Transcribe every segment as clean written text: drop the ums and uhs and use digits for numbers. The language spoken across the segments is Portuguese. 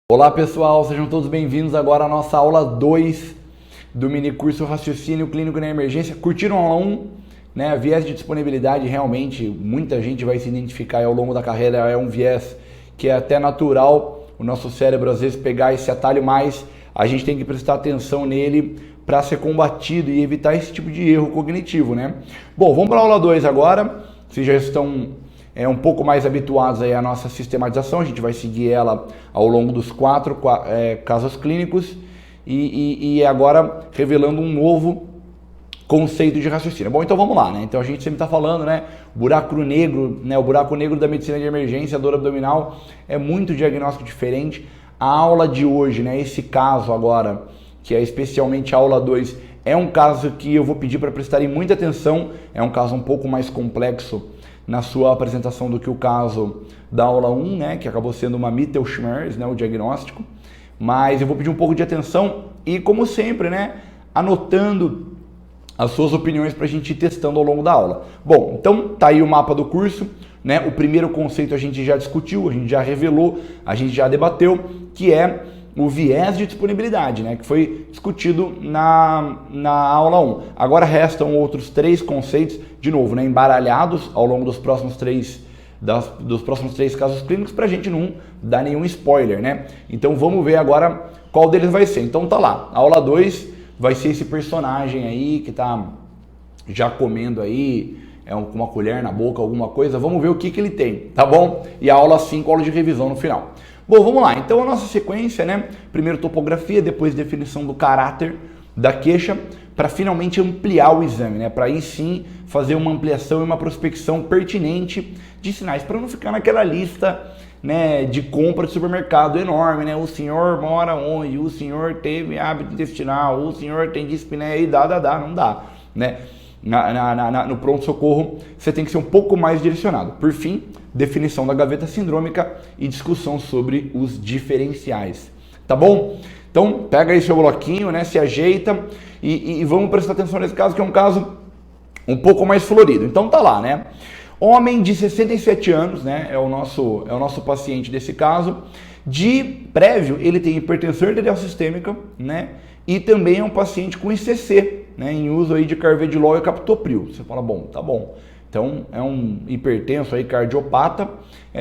Olá pessoal, sejam todos bem-vindos agora à nossa aula 2 do mini curso Raciocínio Clínico na Emergência. Curtiram a aula 1? Né? Viés de disponibilidade, realmente, muita gente vai se identificar ao longo da carreira, é um viés que é até natural o nosso cérebro às vezes pegar esse atalho, mas a gente tem que prestar atenção nele para ser combatido e evitar esse tipo de erro cognitivo, né? Bom, vamos para a aula 2 agora, vocês já estão um pouco mais habituados aí à nossa sistematização, a gente vai seguir ela ao longo dos quatro casos clínicos e agora revelando um novo conceito de raciocínio. Bom, então vamos lá, né? Então a gente sempre está falando, né? Buraco negro, né? O buraco negro da medicina de emergência, a dor abdominal, é muito diagnóstico diferente. A aula de hoje, né? Esse caso agora, que é especialmente a aula 2, é um caso que eu vou pedir para prestarem muita atenção, é um caso um pouco mais complexo na sua apresentação do que o caso da aula 1, né, que acabou sendo uma Mittelschmerz, né, o diagnóstico, mas eu vou pedir um pouco de atenção e, como sempre, né, anotando as suas opiniões para a gente ir testando ao longo da aula. Bom, então tá aí o mapa do curso, né, o primeiro conceito a gente já discutiu, a gente já revelou, a gente já debateu, que é o viés de disponibilidade, né, que foi discutido na aula 1. Agora restam outros 3 conceitos, de novo, né, embaralhados ao longo dos próximos 3 casos clínicos, para a gente não dar nenhum spoiler, né? Então vamos ver agora qual deles vai ser. Então tá lá, a aula 2 vai ser esse personagem aí que tá já comendo aí com uma colher na boca, alguma coisa. Vamos ver o que ele tem, tá bom? E a aula 5, aula de revisão no final. Bom, vamos lá. Então a nossa sequência, né? Primeiro topografia, depois definição do caráter da queixa, para finalmente ampliar o exame, né? Para aí sim fazer uma ampliação e uma prospecção pertinente de sinais, para não ficar naquela lista, né, de compra de supermercado enorme, né? O senhor mora onde? O senhor teve hábito intestinal? O senhor tem dispneia? E não dá, né? No pronto-socorro, você tem que ser um pouco mais direcionado. Por fim, definição da gaveta sindrômica e discussão sobre os diferenciais. Tá bom? Então, pega aí seu bloquinho, né? Se ajeita e vamos prestar atenção nesse caso, que é um caso um pouco mais florido. Então, tá lá, né? Homem de 67 anos, né? É o nosso paciente desse caso. De prévio, ele tem hipertensão arterial sistêmica, né? E também é um paciente com ICC, né, em uso aí de carvedilol e captopril. Você fala, bom, tá bom. Então, é um hipertenso aí, cardiopata,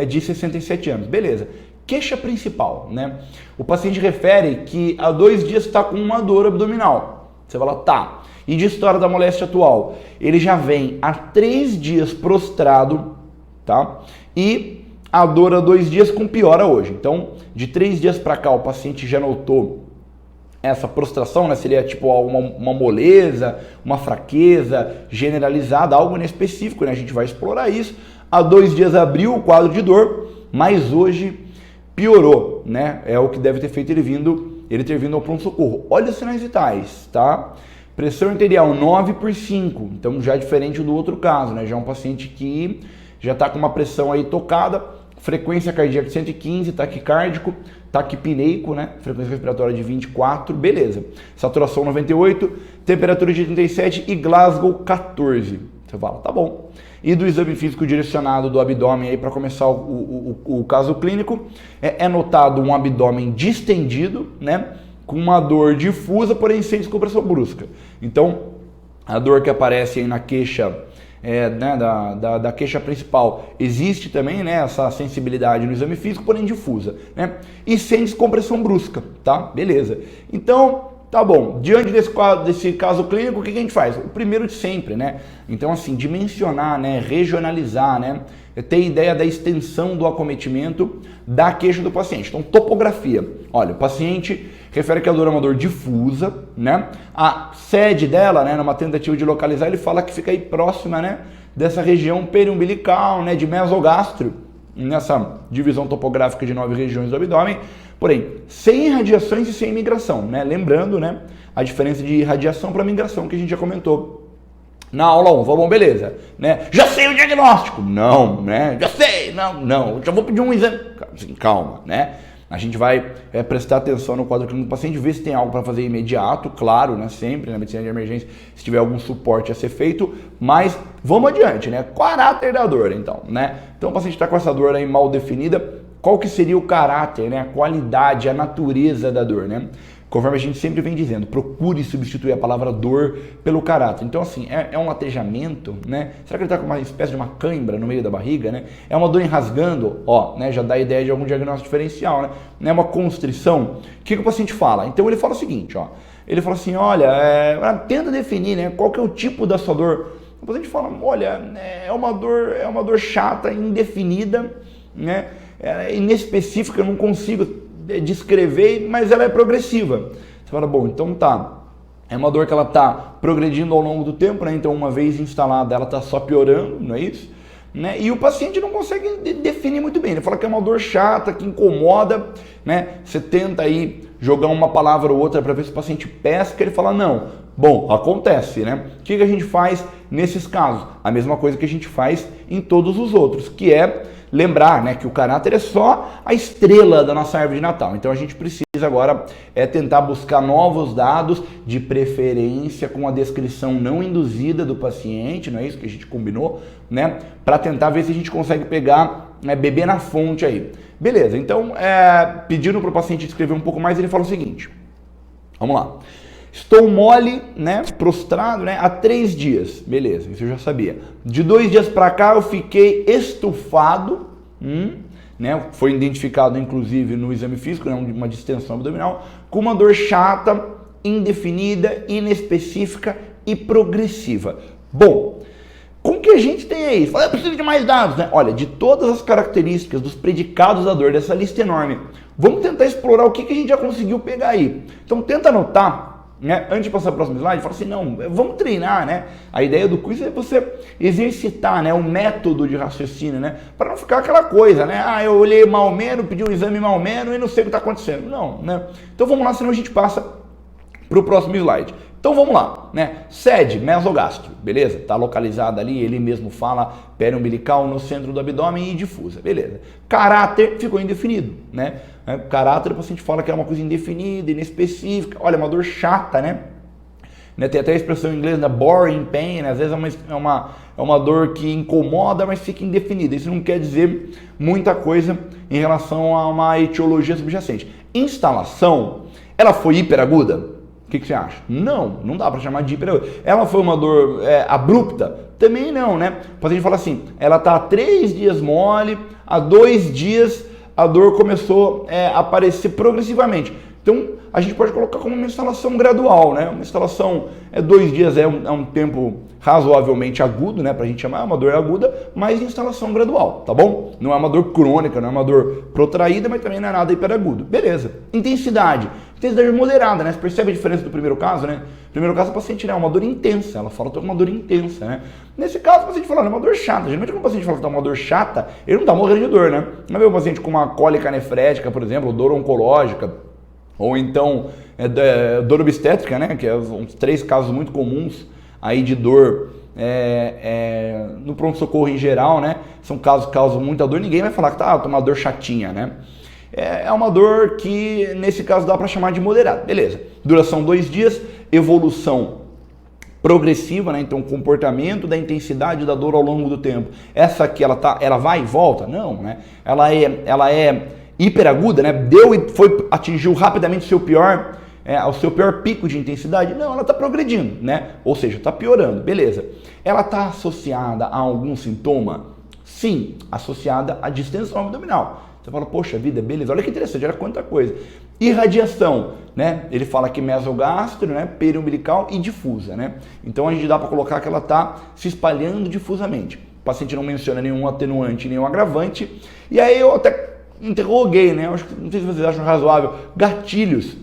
de 67 anos. Beleza. Queixa principal, né? O paciente refere que há 2 dias está com uma dor abdominal. Você fala, tá. E de história da moléstia atual? Ele já vem há 3 dias prostrado, tá? E a dor há 2 dias com piora hoje. Então, de 3 dias para cá, o paciente já notou essa prostração, né? Seria tipo uma moleza, uma fraqueza generalizada, algo inespecífico, né? A gente vai explorar isso. Há 2 dias abriu o quadro de dor, mas hoje piorou, né? É o que deve ter feito ele ter vindo ao pronto-socorro. Olha os sinais vitais, tá? Pressão arterial 9/5, então já é diferente do outro caso, né? Já é um paciente que já está com uma pressão aí tocada, frequência cardíaca de 115, taquicárdico, taquipneico, né? Frequência respiratória de 24, beleza. Saturação 98, temperatura de 37 e Glasgow 14. Você fala, tá bom. E do exame físico direcionado do abdômen aí para começar o caso clínico, é notado um abdômen distendido, né? Com uma dor difusa, porém sem descompressão brusca. Então, a dor que aparece aí na queixa, né, da queixa principal, existe também, né, essa sensibilidade no exame físico, porém difusa, né? E sem descompressão brusca, tá? Beleza. Então, tá bom. Diante desse caso clínico, o que a gente faz? O primeiro de sempre, né? Então, assim, dimensionar, né, regionalizar, né? Ter ideia da extensão do acometimento da queixa do paciente. Então, topografia. Olha, o paciente refere que a dor é uma dor difusa, né? A sede dela, né, numa tentativa de localizar, ele fala que fica aí próxima, né, dessa região periumbilical, né, de mesogástrio, nessa divisão topográfica de 9 regiões do abdômen, porém, sem irradiações e sem migração, né? Lembrando, né, a diferença de irradiação para migração que a gente já comentou na aula 1, bom, beleza, né? Já sei o diagnóstico. Não, né? Já sei, não, já vou pedir um exame. Assim, calma, né? A gente vai prestar atenção no quadro clínico do paciente, ver se tem algo para fazer imediato, claro, né? Sempre na medicina de emergência, se tiver algum suporte a ser feito, mas vamos adiante, né? Caráter da dor, então, né? Então o paciente está com essa dor aí mal definida, qual que seria o caráter, né? A qualidade, a natureza da dor, né? Conforme a gente sempre vem dizendo, procure substituir a palavra dor pelo caráter. Então, assim, é um latejamento, né? Será que ele está com uma espécie de uma cãibra no meio da barriga, né? É uma dor enrasgando, ó, né? Já dá a ideia de algum diagnóstico diferencial, né? É uma constrição. O que o paciente fala? Então, ele fala o seguinte, ó. Ele fala assim, olha, tenta definir, né? Qual que é o tipo da sua dor. O paciente fala, olha, é uma dor chata, indefinida, né? Inespecífica, eu não consigo descrever, mas ela é progressiva. Você fala, bom, então tá. É uma dor que ela está progredindo ao longo do tempo, né? Então, uma vez instalada, ela está só piorando, não é isso? Né? E o paciente não consegue definir muito bem. Ele fala que é uma dor chata, que incomoda, né? Você tenta aí jogar uma palavra ou outra para ver se o paciente pesca, ele fala, não. Bom, acontece, né? O que a gente faz nesses casos? A mesma coisa que a gente faz em todos os outros, que é lembrar, né, que o caráter é só a estrela da nossa árvore de Natal. Então a gente precisa agora tentar buscar novos dados, de preferência com a descrição não induzida do paciente, não é isso que a gente combinou, né? Para tentar ver se a gente consegue pegar, beber na fonte aí. Beleza, então pedindo para o paciente escrever um pouco mais, ele fala o seguinte, vamos lá. Estou mole, né, prostrado, né, há 3 dias. Beleza, isso eu já sabia. De 2 dias para cá eu fiquei estufado, né, foi identificado inclusive no exame físico, né, uma distensão abdominal, com uma dor chata, indefinida, inespecífica e progressiva. Bom, com o que a gente tem aí? Eu preciso de mais dados, né? Olha, de todas as características dos predicados da dor, dessa lista enorme, vamos tentar explorar o que a gente já conseguiu pegar aí. Então tenta anotar. Né? Antes de passar para o próximo slide, fala assim, não, vamos treinar, né? A ideia do quiz é você exercitar, né, o método de raciocínio, né? Para não ficar aquela coisa, né? Ah, eu olhei mal menos, pedi um exame mal menos e não sei o que está acontecendo. Não, né? Então vamos lá, senão a gente passa para o próximo slide. Então vamos lá, né? Sede, mesogástrico, beleza? Está localizada ali, ele mesmo fala, periumbilical no centro do abdômen e difusa, beleza? Caráter ficou indefinido, né? Caráter, o paciente fala que é uma coisa indefinida, inespecífica, olha, uma dor chata, né? Tem até a expressão em inglês, né? Boring pain, né? Às vezes é uma dor que incomoda, mas fica indefinida. Isso não quer dizer muita coisa em relação a uma etiologia subjacente. Instalação, ela foi hiperaguda? O que você acha? Não dá para chamar de hiperaguda. Ela foi uma dor abrupta? Também não, né? O paciente fala assim, ela está há 3 dias mole, há 2 dias a dor começou a aparecer progressivamente. Então, a gente pode colocar como uma instalação gradual, né? Uma instalação, 2 dias é um tempo razoavelmente agudo, né? Pra gente chamar, é uma dor aguda, mas instalação gradual, tá bom? Não é uma dor crônica, não é uma dor protraída, mas também não é nada hiperagudo. Beleza. Intensidade moderada, né? Você percebe a diferença do primeiro caso, né? No primeiro caso, o paciente é uma dor intensa, ela fala que é uma dor intensa, né? Nesse caso, o paciente fala, é uma dor chata. Geralmente, quando o paciente fala que é uma dor chata, ele não tá morrendo de dor, né? Não é o paciente com uma cólica nefrética, por exemplo, dor oncológica, ou então dor obstétrica, né? Que é uns 3 casos muito comuns aí de dor no pronto-socorro em geral, né? São casos que causam muita dor, ninguém vai falar que tá uma dor chatinha, né? É uma dor que, nesse caso, dá para chamar de moderada. Beleza. Duração 2 dias, evolução progressiva, né? Então, comportamento da intensidade da dor ao longo do tempo. Essa aqui, ela vai e volta? Não, né? Ela é hiperaguda, né? Atingiu rapidamente o seu pior pico de intensidade? Não, ela está progredindo, né? Ou seja, está piorando, beleza. Ela está associada a algum sintoma? Sim, associada à distensão abdominal. Você fala, poxa vida, beleza, olha que interessante, olha quanta coisa. Irradiação, né? Ele fala que mesogástrico, né? Periumbilical e difusa, né? Então a gente dá para colocar que ela está se espalhando difusamente. O paciente não menciona nenhum atenuante, nenhum agravante. E aí eu até interroguei, né? Não sei se vocês acham razoável, gatilhos.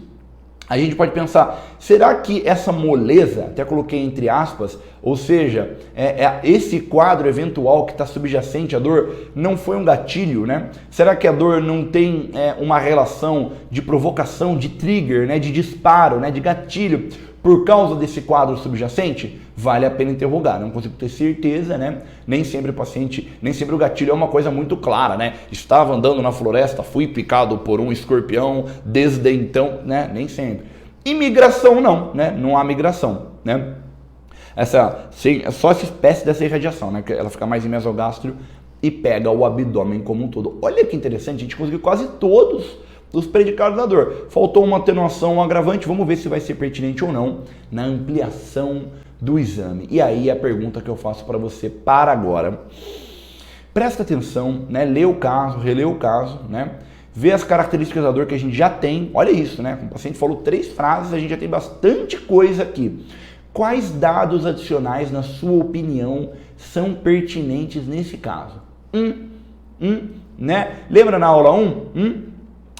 A gente pode pensar, será que essa moleza, até coloquei entre aspas, ou seja, esse quadro eventual que está subjacente à dor, não foi um gatilho, né? Será que a dor não tem uma relação de provocação, de trigger, né? De disparo, né? De gatilho, por causa desse quadro subjacente? Vale a pena interrogar, não consigo ter certeza, né? Nem sempre o gatilho é uma coisa muito clara, né? Estava andando na floresta, fui picado por um escorpião, desde então, né? Nem sempre. Imigração não, né? Não há migração, né? Só essa espécie dessa irradiação, né? Ela fica mais em mesogastro e pega o abdômen como um todo. Olha que interessante, a gente conseguiu quase todos os predicados da dor. Faltou uma atenuação, um agravante, vamos ver se vai ser pertinente ou não na ampliação do exame. E aí a pergunta que eu faço para você para agora. Presta atenção, né? Lê o caso, relê o caso, né? Vê as características da dor que a gente já tem. Olha isso, né? O paciente falou 3 frases, a gente já tem bastante coisa aqui. Quais dados adicionais, na sua opinião, são pertinentes nesse caso? Né? Lembra na aula 1?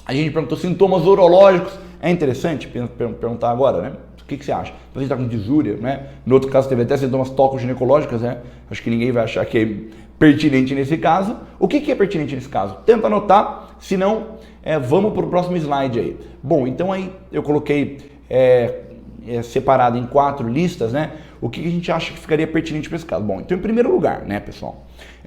A gente perguntou sintomas urológicos. É interessante perguntar agora, né? O que você acha? A gente está com disúria, né? No outro caso teve até sintomas tocoginecológicos, né? Acho que ninguém vai achar que é pertinente nesse caso. O que é pertinente nesse caso? Tenta anotar, se não, vamos para o próximo slide aí. Bom, então aí eu coloquei separado em 4 listas, né? O que a gente acha que ficaria pertinente para esse caso? Bom, então em primeiro lugar, né, pessoal?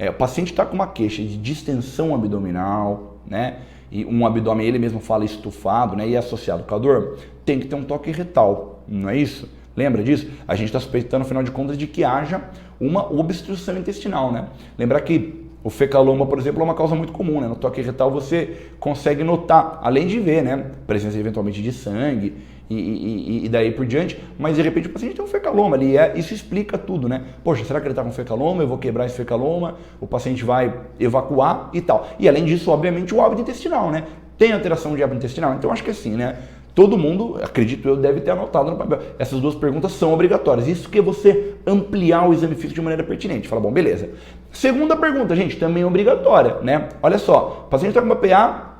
O paciente está com uma queixa de distensão abdominal, né? E um abdômen, ele mesmo fala estufado, né? E é associado com a dor, tem que ter um toque retal, não é isso? Lembra disso? A gente está suspeitando, afinal de contas, de que haja uma obstrução intestinal, né? Lembrar que o fecaloma, por exemplo, é uma causa muito comum, né? No toque retal você consegue notar, além de ver, né? Presença eventualmente de sangue e daí por diante, mas de repente o paciente tem um fecaloma ali, isso explica tudo, né? Poxa, será que ele está com fecaloma? Eu vou quebrar esse fecaloma, o paciente vai evacuar e tal. E além disso, obviamente, o hábito intestinal, né? Tem alteração de hábito intestinal? Então acho que assim, né? Todo mundo, acredito eu, deve ter anotado no papel. Essas 2 perguntas são obrigatórias. Isso que é você ampliar o exame físico de maneira pertinente. Fala, bom, beleza. Segunda pergunta, gente, também é obrigatória, né? Olha só, o paciente está com uma PA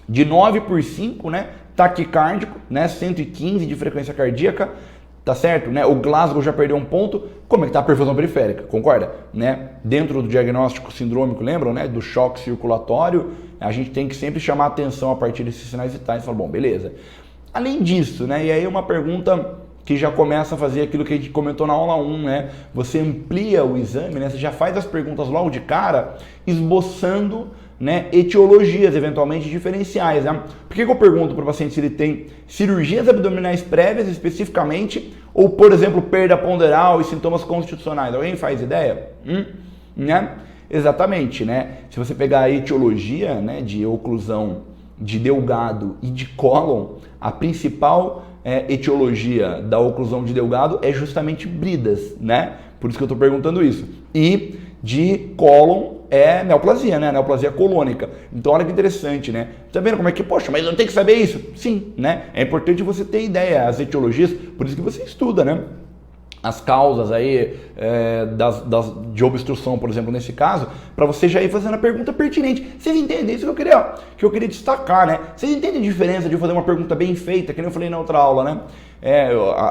de 9/5, né? Taquicárdico, né? 115 de frequência cardíaca, tá certo? Né? O Glasgow já perdeu um ponto. Como é que tá a perfusão periférica? Concorda? Né? Dentro do diagnóstico sindrômico, lembram, né? Do choque circulatório, a gente tem que sempre chamar atenção a partir desses sinais vitais. Fala, bom, beleza. Além disso, né? E aí uma pergunta que já começa a fazer aquilo que a gente comentou na aula 1, né? Você amplia o exame, né? Você já faz as perguntas logo de cara, esboçando, né, etiologias eventualmente diferenciais, né? Por que eu pergunto para o paciente se ele tem cirurgias abdominais prévias especificamente ou, por exemplo, perda ponderal e sintomas constitucionais? Alguém faz ideia? Né? Exatamente, né? Se você pegar a etiologia, né, de oclusão de delgado e de cólon, a principal etiologia da oclusão de delgado é justamente bridas, né? Por isso que eu estou perguntando isso. E de cólon é neoplasia, né? Neoplasia colônica. Então, olha que interessante, né? Tá vendo como é que, poxa, mas eu tenho que saber isso? Sim, né? É importante você ter ideia, as etiologias, por isso que você estuda, né? As causas aí de obstrução, por exemplo, nesse caso, para você já ir fazendo a pergunta pertinente. Vocês entendem isso que eu queria destacar, né? Vocês entendem a diferença de fazer uma pergunta bem feita, que nem eu falei na outra aula, né?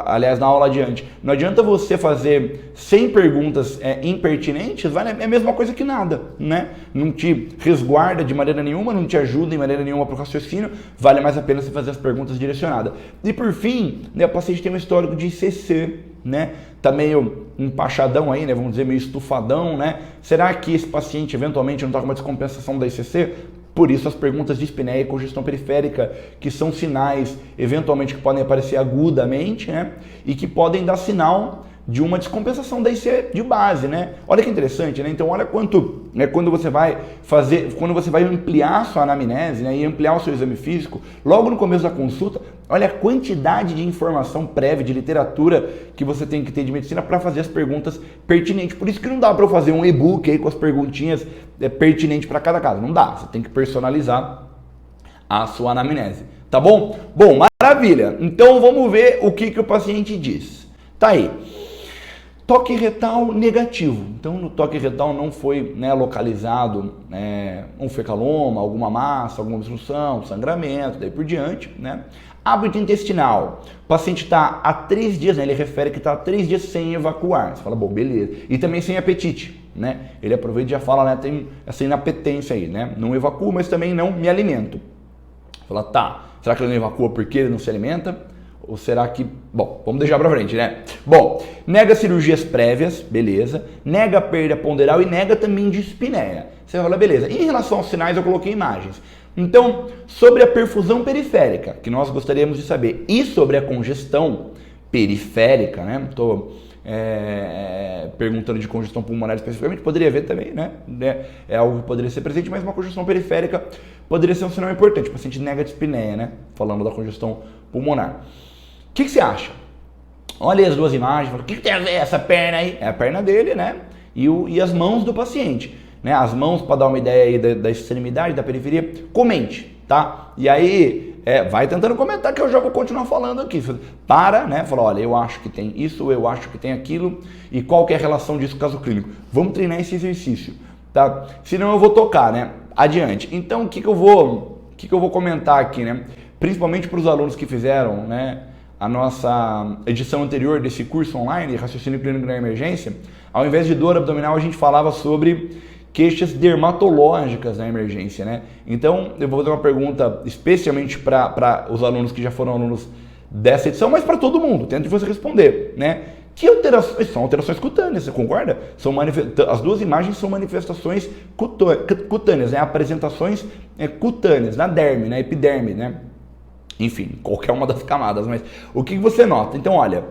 Aliás, na aula adiante. Não adianta você fazer 100 perguntas impertinentes, é a mesma coisa que nada, né? Não te resguarda de maneira nenhuma, não te ajuda em maneira nenhuma para o raciocínio, vale mais a pena você fazer as perguntas direcionadas. E por fim, né, o paciente tem um histórico de ICC, né? Tá meio empachadão aí, né? Vamos dizer, meio estufadão, né? Será que esse paciente eventualmente não está com uma descompensação da ICC? Por isso as perguntas de espinéia e congestão periférica, que são sinais eventualmente que podem aparecer agudamente, né? E que podem dar sinal de uma descompensação da IC de base, né? Olha que interessante, né? Então olha quanto, né, quando você vai ampliar a sua anamnese, né, e ampliar o seu exame físico, logo no começo da consulta, olha a quantidade de informação prévia, de literatura que você tem que ter de medicina para fazer as perguntas pertinentes. Por isso que não dá para eu fazer um e-book aí com as perguntinhas pertinentes para cada caso. Não dá, você tem que personalizar a sua anamnese, tá bom? Bom, maravilha. Então vamos ver o que o paciente diz. Tá aí. Toque retal negativo. Então, no toque retal não foi, né, localizado um fecaloma, alguma massa, alguma obstrução, sangramento, daí por diante, né? Hábito intestinal. O paciente está há 3 dias, né? Ele refere que está há 3 dias sem evacuar. Você fala, bom, beleza. E também sem apetite, né? Ele aproveita e já fala, né? Tem essa inapetência aí, né? Não evacuo, mas também não me alimento. Fala, tá. Será que ele não evacua porque ele não se alimenta? Ou será que... Bom, vamos deixar pra frente, né? Bom, nega cirurgias prévias, beleza. Nega perda ponderal e nega também dispneia. Você fala, beleza. Em relação aos sinais, eu coloquei imagens. Então, sobre a perfusão periférica, que nós gostaríamos de saber, e sobre a congestão periférica, né? Estou perguntando de congestão pulmonar especificamente, poderia ver também, né? É algo que poderia ser presente, mas uma congestão periférica poderia ser um sinal importante. O paciente nega dispneia, né? Falando da congestão pulmonar. O que você acha? Olha aí as duas imagens, fala, o que tem a ver essa perna aí? É a perna dele, né? E as mãos do paciente, né? As mãos, para dar uma ideia aí da extremidade, da periferia, comente, tá? E aí, vai tentando comentar que eu já vou continuar falando aqui. Para, né? Fala, olha, eu acho que tem isso, eu acho que tem aquilo, e qual que é a relação disso com o caso clínico? Vamos treinar esse exercício, tá? Senão eu vou tocar, né? Adiante. Então, o que eu vou comentar aqui, né? Principalmente para os alunos que fizeram, né, a nossa edição anterior desse curso online, Raciocínio Clínico na Emergência, ao invés de dor abdominal, a gente falava sobre queixas dermatológicas na emergência, né? Então, eu vou fazer uma pergunta especialmente para os alunos que já foram alunos dessa edição, mas para todo mundo, tente você responder, né? Que alterações? São alterações cutâneas, você concorda? As duas imagens são manifestações cutâneas, né? Apresentações cutâneas, na derme, na epiderme, né? Enfim, qualquer uma das camadas, mas o que você nota? Então, olha,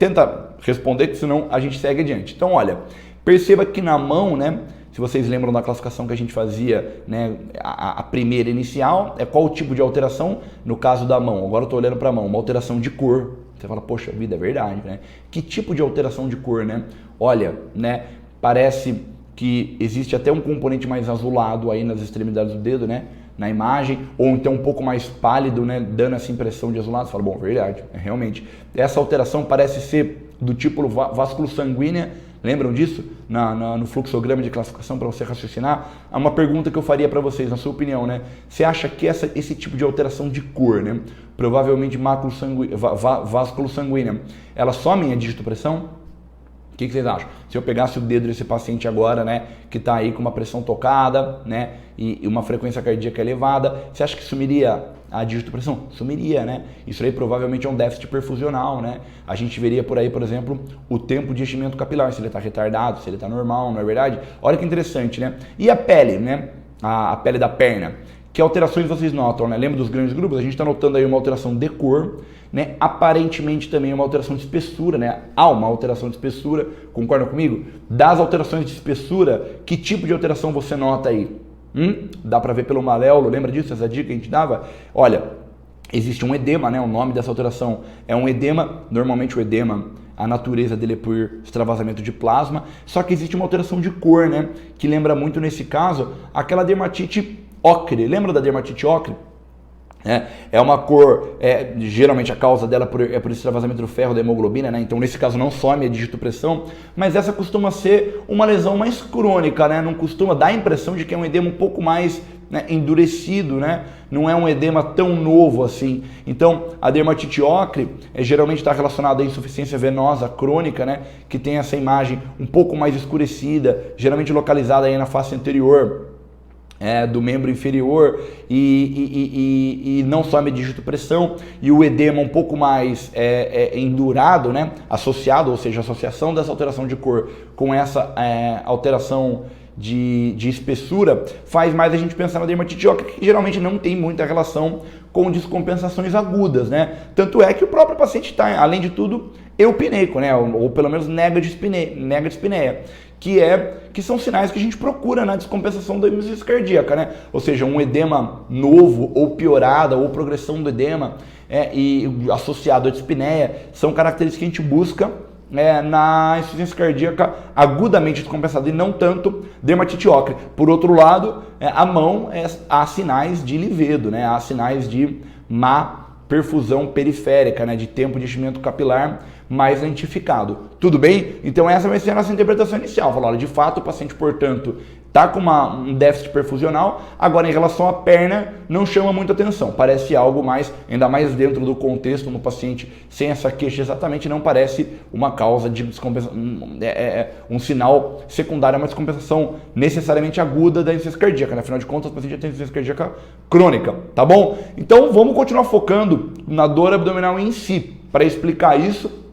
tenta responder, que senão a gente segue adiante. Então, olha, perceba que na mão, né? Se vocês lembram da classificação que a gente fazia, né, a primeira inicial, qual o tipo de alteração? No caso da mão, agora eu estou olhando para a mão, uma alteração de cor. Você fala, poxa vida, é verdade, né? Que tipo de alteração de cor, né? Olha, né, parece que existe até um componente mais azulado aí nas extremidades do dedo, né? Na imagem, ou então um pouco mais pálido, né? Dando essa impressão de azulado. Você fala, bom, verdade, realmente. Essa alteração parece ser do tipo vásculo sanguínea. Lembram disso? No fluxograma de classificação para você raciocinar? Há uma pergunta que eu faria para vocês, na sua opinião, né? Você acha que esse tipo de alteração de cor, né? Provavelmente vásculo sanguíneo, ela some a digitopressão? O que vocês acham? Se eu pegasse o dedo desse paciente agora, né, que está aí com uma pressão tocada, né, e uma frequência cardíaca elevada, você acha que sumiria a digitopressão? Sumiria, né? Isso aí provavelmente é um déficit perfusional, né? A gente veria por aí, por exemplo, o tempo de enchimento capilar, se ele está retardado, se ele está normal, não é verdade? Olha que interessante, né? E a pele, né? A pele da perna. Que alterações vocês notam, né? Lembra dos grandes grupos? A gente está notando aí uma alteração de cor, né? Aparentemente também uma alteração de espessura, né? Há uma alteração de espessura, concorda comigo? Das alterações de espessura, que tipo de alteração você nota aí? Dá para ver pelo maléolo, lembra disso? Essa dica que a gente dava? Olha, existe um edema, né? O nome dessa alteração é um edema, normalmente o edema, a natureza dele é por extravasamento de plasma, só que existe uma alteração de cor, né? Que lembra muito, nesse caso, aquela dermatite ocre. Lembra da dermatite ocre? É uma cor, geralmente a causa dela é por extravasamento do ferro da hemoglobina, né? Então nesse caso não some a digitopressão, mas essa costuma ser uma lesão mais crônica, né? Não costuma dar a impressão de que é um edema um pouco mais, né, endurecido, né? Não é um edema tão novo assim. Então a dermatite ocre geralmente está relacionada à insuficiência venosa crônica, né? Que tem essa imagem um pouco mais escurecida, geralmente localizada aí na face anterior do membro inferior, e não só a digitopressão, e o edema um pouco mais endurado, né, associado, ou seja, a associação dessa alteração de cor com essa alteração de espessura, faz mais a gente pensar na dermatite ocre, que geralmente não tem muita relação com descompensações agudas, né? Tanto é que o próprio paciente está, além de tudo, eupineico, né? Ou pelo menos nega dispneia, que são sinais que a gente procura na descompensação da insuficiência cardíaca, né? Ou seja, um edema novo ou piorada, ou progressão do edema e associado à dispneia, são características que a gente busca na insuficiência cardíaca agudamente descompensada e não tanto dermatite ocre. Por outro lado, a mão, há sinais de livedo, né? Há sinais de má perfusão periférica, né? De tempo de enchimento capilar mais lentificado. Tudo bem? Então essa vai ser a nossa interpretação inicial. Falar, olha, de fato o paciente, portanto, está com um déficit perfusional. Agora, em relação à perna, não chama muita atenção. Parece algo mais, ainda mais dentro do contexto, no paciente sem essa queixa exatamente, não parece uma causa de descompensação, um sinal secundário, uma descompensação necessariamente aguda da insuficiência cardíaca, né? Afinal de contas, o paciente já tem insuficiência cardíaca crônica, tá bom? Então, vamos continuar focando na dor abdominal em si, para explicar isso,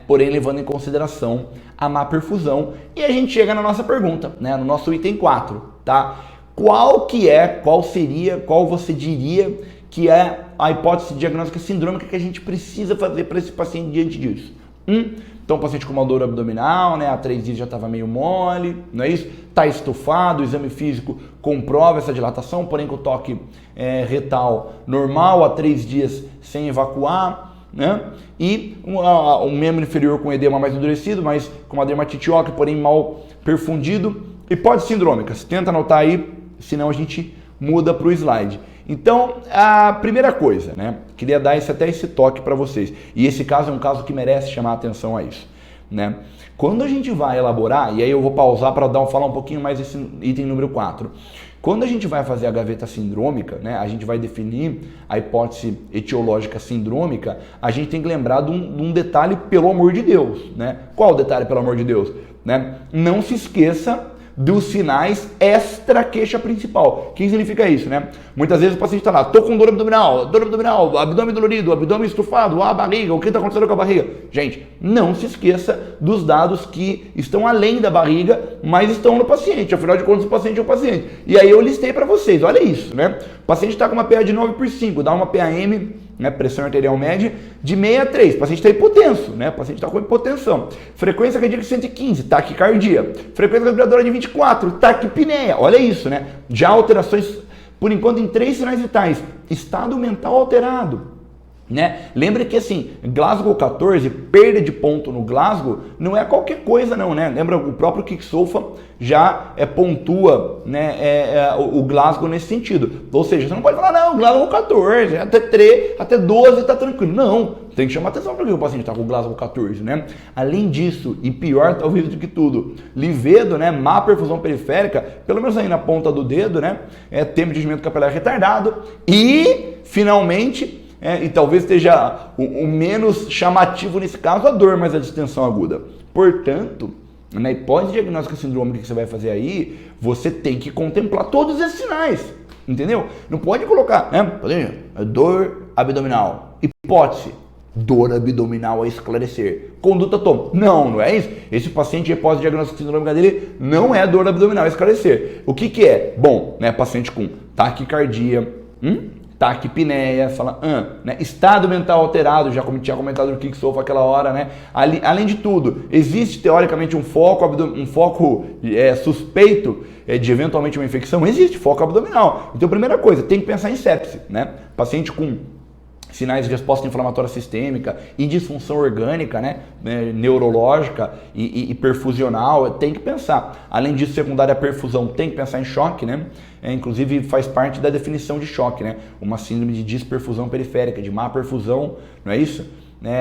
porém levando em consideração a má perfusão. E a gente chega na nossa pergunta, né, no nosso item 4, tá? Qual você diria que é a hipótese diagnóstica sindrômica que a gente precisa fazer para esse paciente diante disso? Então, o paciente com uma dor abdominal, né, há 3 dias já estava meio mole, não é isso? Está estufado, o exame físico comprova essa dilatação, porém com o toque retal normal, há 3 dias sem evacuar, né? E um membro inferior com edema mais endurecido, mas com uma dermatite óssea, porém mal perfundido. Hipótese sindrômica, tenta anotar aí, senão a gente muda para o slide. Então, a primeira coisa, né? Queria dar até esse toque para vocês. E esse caso é um caso que merece chamar atenção a isso, né? Quando a gente vai elaborar, e aí eu vou pausar para falar um pouquinho mais desse item número 4. Quando a gente vai fazer a gaveta sindrômica, né, a gente vai definir a hipótese etiológica sindrômica, a gente tem que lembrar de um detalhe, pelo amor de Deus, né? Qual o detalhe, pelo amor de Deus? Né? Não se esqueça dos sinais extra queixa principal. O que significa isso, né? Muitas vezes o paciente está lá, tô com dor abdominal, abdômen dolorido, abdômen estufado, a barriga, o que está acontecendo com a barriga? Gente, não se esqueça dos dados que estão além da barriga, mas estão no paciente. Afinal de contas, o paciente é o paciente. E aí eu listei para vocês, olha isso, né? O paciente está com uma PA de 9/5, dá uma PAM, né, pressão arterial média, de 63. O paciente está hipotenso, né? O paciente está com hipotensão. Frequência cardíaca de 115, taquicardia. Frequência respiradora de 24, taquipneia. Olha isso, né? Já alterações, por enquanto, em 3 sinais vitais. Estado mental alterado. Né? Lembra que assim, Glasgow 14, perda de ponto no Glasgow, não é qualquer coisa não, né? Lembra, o próprio Kik-Solfa já pontua, né, o Glasgow nesse sentido. Ou seja, você não pode falar, não, Glasgow 14, até 12 tá tranquilo. Não, tem que chamar atenção para que o paciente está com o Glasgow 14, né? Além disso, e pior talvez do que tudo, livedo, né, má perfusão periférica, pelo menos aí na ponta do dedo, né? Tempo de enchimento capilar retardado e, finalmente, e talvez esteja o menos chamativo nesse caso, a dor, mas a distensão aguda. Portanto, na hipótese diagnóstica sindrômica que você vai fazer aí, você tem que contemplar todos esses sinais, entendeu? Não pode colocar, né? Dor abdominal, hipótese, dor abdominal a esclarecer, conduta toma. Não é isso. Esse paciente, a hipótese diagnóstica sindrômica dele não é dor abdominal a esclarecer. O que é? Bom, né? Paciente com taquicardia, taquipneia, né? Estado mental alterado, já como tinha comentado no Kik-Solfa aquela hora, né? Além de tudo, existe teoricamente um foco suspeito de eventualmente uma infecção? Existe foco abdominal. Então, primeira coisa, tem que pensar em sepse, né? Paciente com sinais de resposta inflamatória sistêmica e disfunção orgânica, né, neurológica e perfusional, tem que pensar. Além disso, secundária à perfusão, tem que pensar em choque, né? Inclusive faz parte da definição de choque, né? Uma síndrome de disperfusão periférica, de má perfusão, não é isso?